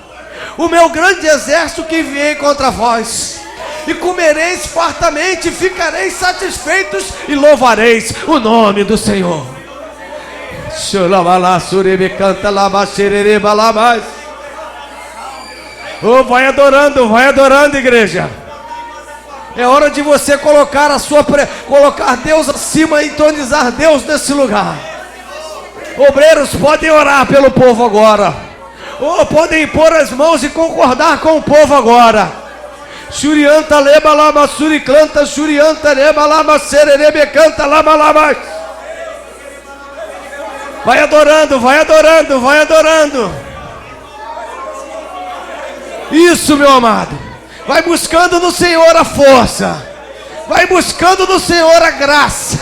O meu grande exército que enviei contra vós, e comereis fartamente, ficareis satisfeitos e louvareis o nome do Senhor. Oh, vai adorando, igreja. É hora de você colocar colocar Deus acima e entronizar Deus nesse lugar. Obreiros podem orar pelo povo agora. Oh, podem pôr as mãos e concordar com o povo agora. Xurianta leba laba suriclanta, xurianta leba laba sererebe canta laba laba. Vai adorando, vai adorando, vai adorando. Isso, meu amado. Vai buscando no Senhor a força. Vai buscando no Senhor a graça.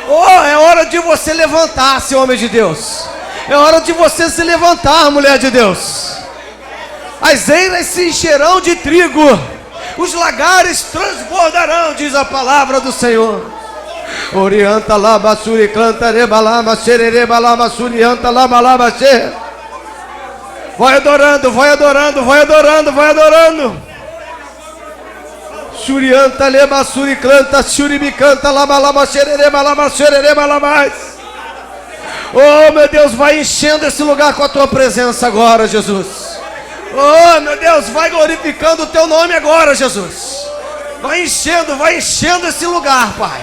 Oh, é hora de você levantar-se, homem de Deus. É hora de você se levantar, mulher de Deus. As eiras se encherão de trigo, os lagares transbordarão, diz a palavra do Senhor. Orianta laba suri canta reba laba xerereba laba surianta laba laba xe. Vai adorando, vai adorando, vai adorando, vai adorando. Xurianta leba suri canta xuribicanta laba laba xerereba laba xerereba laba. Oh, meu Deus, vai enchendo esse lugar com a tua presença agora, Jesus. Oh, meu Deus, vai glorificando o teu nome agora, Jesus. Vai enchendo esse lugar, Pai.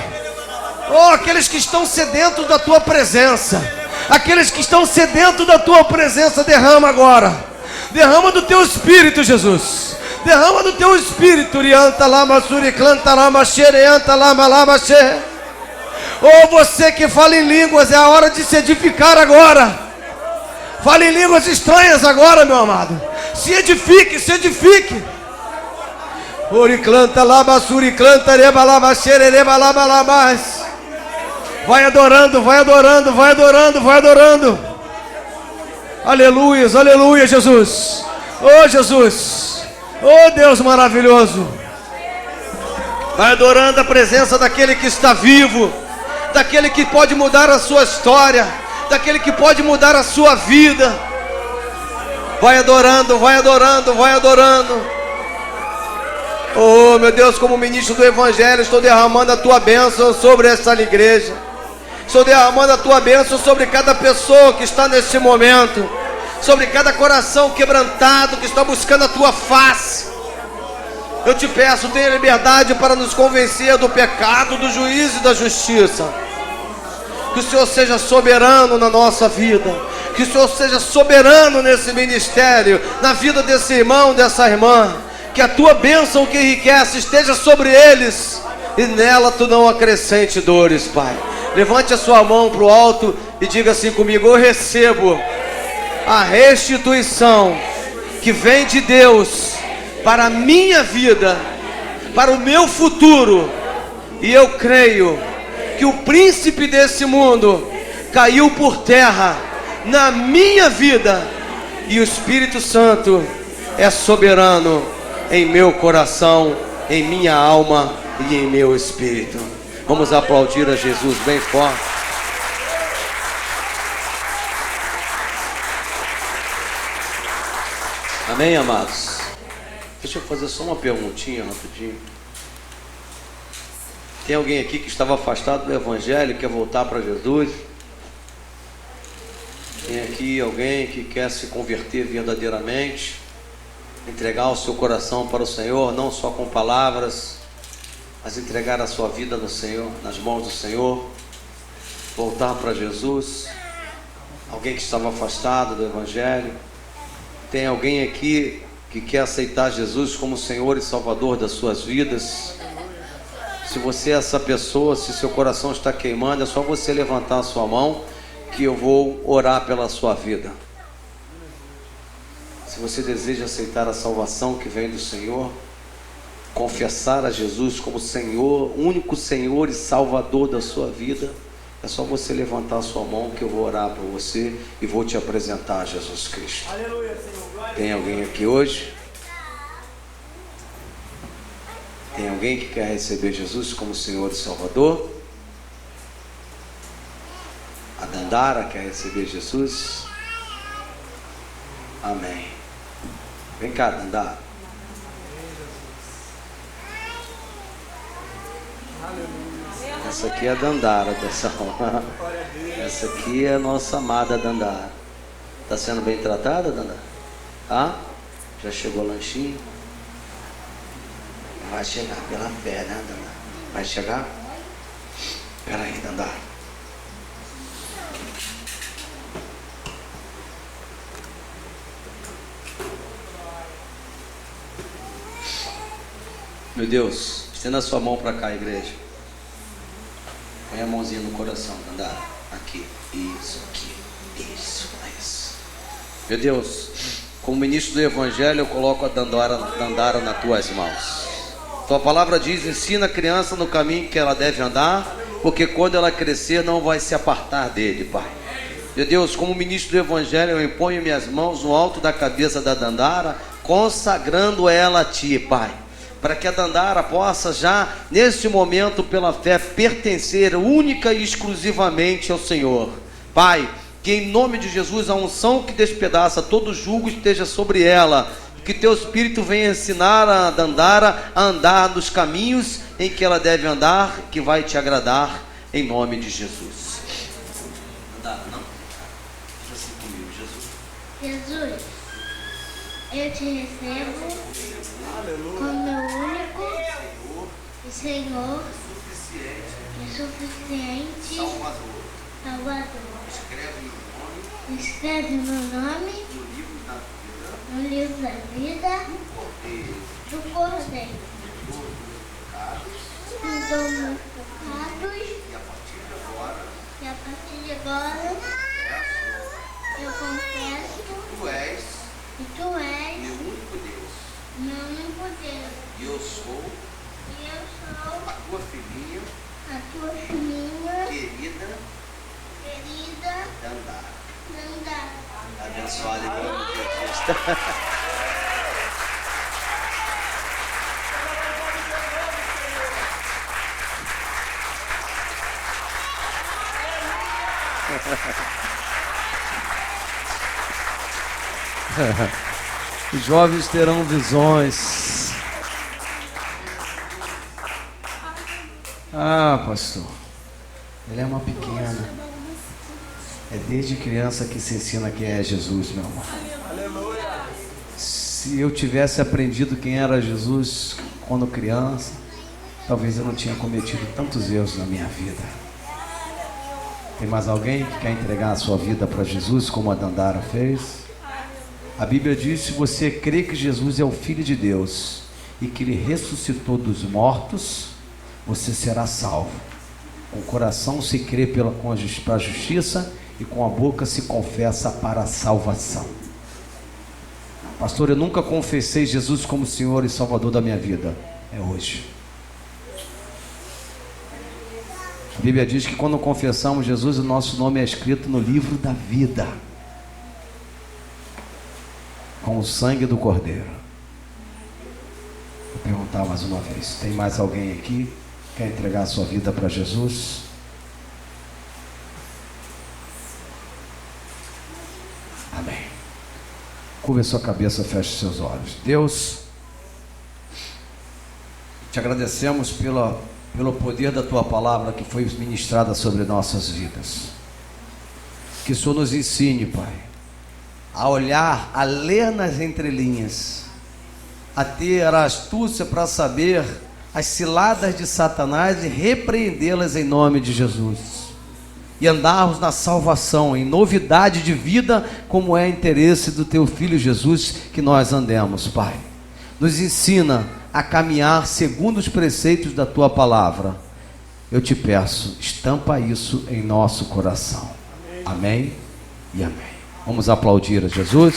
Oh, aqueles que estão sedentos da tua presença, aqueles que estão sedentos da tua presença, derrama agora. Derrama do teu Espírito, Jesus. Derrama do teu Espírito. Rianta lama suriclanta lama xereanta lama lama xe. Oh, você que fala em línguas, é a hora de se edificar agora. Fale em línguas estranhas agora, meu amado. Se edifique, se edifique. Oriclanta laba suriclanta reba laba xerereba laba laba. Vai adorando, vai adorando, vai adorando, vai adorando. Aleluia, aleluia, Jesus. Oh, Jesus. Oh, Deus maravilhoso. Vai adorando a presença daquele que está vivo, daquele que pode mudar a sua história, daquele que pode mudar a sua vida. Vai adorando, vai adorando, vai adorando. Oh, meu Deus, como ministro do Evangelho, estou derramando a tua bênção sobre essa igreja. Estou derramando a tua bênção sobre cada pessoa que está neste momento, sobre cada coração quebrantado que está buscando a tua face. Eu te peço, tenha liberdade para nos convencer do pecado, do juízo e da justiça. Que o Senhor seja soberano na nossa vida, que o Senhor seja soberano nesse ministério, na vida desse irmão, dessa irmã. Que a tua bênção que enriquece esteja sobre eles, e nela tu não acrescente dores, Pai. Levante a sua mão para o alto e diga assim comigo: eu recebo a restituição que vem de Deus para a minha vida, para o meu futuro. E eu creio que o príncipe desse mundo caiu por terra na minha vida, e o Espírito Santo é soberano em meu coração, em minha alma e em meu espírito. Vamos aplaudir a Jesus bem forte. Amém, amados? Deixa eu fazer só uma perguntinha rapidinho. Tem alguém aqui que estava afastado do Evangelho e quer voltar para Jesus? Tem aqui alguém que quer se converter verdadeiramente, entregar o seu coração para o Senhor, não só com palavras, mas entregar a sua vida no Senhor, nas mãos do Senhor, voltar para Jesus? Alguém que estava afastado do Evangelho? Tem alguém aqui que quer aceitar Jesus como Senhor e Salvador das suas vidas? Se você é essa pessoa, se seu coração está queimando, é só você levantar a sua mão que eu vou orar pela sua vida. Se você deseja aceitar a salvação que vem do Senhor, confessar a Jesus como Senhor, único Senhor e Salvador da sua vida, é só você levantar a sua mão que eu vou orar por você e vou te apresentar a Jesus Cristo. Aleluia, Senhor. Tem alguém aqui hoje? Tem alguém que quer receber Jesus como Senhor e Salvador? A Dandara quer receber Jesus? Amém. Vem cá, Dandara. Essa aqui é a Dandara dessa hora. Essa aqui é a nossa amada Dandara. Está sendo bem tratada, Dandara? Ah? Já chegou o lanchinho? Vai chegar pela fé, né, Dandara? Vai chegar? Espera aí, Dandara. Meu Deus, estenda a sua mão para cá, igreja. Põe a mãozinha no coração, Dandara. Aqui, isso, aqui, isso. Meu Deus, como ministro do Evangelho, eu coloco a Dandara nas tuas mãos. Tua palavra diz: ensina a criança no caminho que ela deve andar, porque quando ela crescer não vai se apartar dele, Pai. Meu Deus, como ministro do Evangelho, eu imponho minhas mãos no alto da cabeça da Dandara, consagrando ela a Ti, Pai, para que a Dandara possa já, neste momento, pela fé, pertencer única e exclusivamente ao Senhor. Pai, que em nome de Jesus a unção que despedaça todo jugo esteja sobre ela, que Teu Espírito venha ensinar a Dandara a andar nos caminhos em que ela deve andar, que vai Te agradar, em nome de Jesus. Dandara, não? Diz assim comigo, Jesus.
Jesus, eu Te recebo como meu único e Senhor e suficiente Salvador. Escreve meu nome no livro da vida do Cordeiro. Perdoa meus pecados e a partir de agora eu confesso que Tu és
Meu único Deus.
meu único Deus.
E eu sou
E eu sou
a Tua filhinha
a Tua filhinha
querida
querida
Dandara.
Dandara.
Abençoado em nome de Jesus. Os jovens terão visões. Ah, pastor, ele é uma pequena. É desde criança que se ensina quem é Jesus, meu irmão. Se eu tivesse aprendido quem era Jesus quando criança, talvez eu não tinha cometido tantos erros na minha vida. Tem mais alguém que quer entregar a sua vida para Jesus, como a Dandara fez? A Bíblia diz: se você crê que Jesus é o Filho de Deus e que Ele ressuscitou dos mortos, você será salvo. Com o coração se crê para a justiça e com a boca se confessa para a salvação. Pastor, eu nunca confessei Jesus como Senhor e Salvador da minha vida. É hoje. A Bíblia diz que quando confessamos Jesus, o nosso nome é escrito no livro da vida, com o sangue do Cordeiro. Vou perguntar mais uma vez: tem mais alguém aqui que quer entregar a sua vida para Jesus? Amém. Curva a sua cabeça, feche seus olhos. Deus, te agradecemos pelo poder da Tua palavra que foi ministrada sobre nossas vidas. Que o Senhor nos ensine, Pai, a olhar, a ler nas entrelinhas, a ter a astúcia para saber as ciladas de Satanás e repreendê-las em nome de Jesus. E andarmos na salvação, em novidade de vida, como é interesse do Teu Filho Jesus que nós andemos, Pai. Nos ensina a caminhar segundo os preceitos da Tua palavra. Eu te peço, estampa isso em nosso coração. Amém e amém. Vamos aplaudir a Jesus.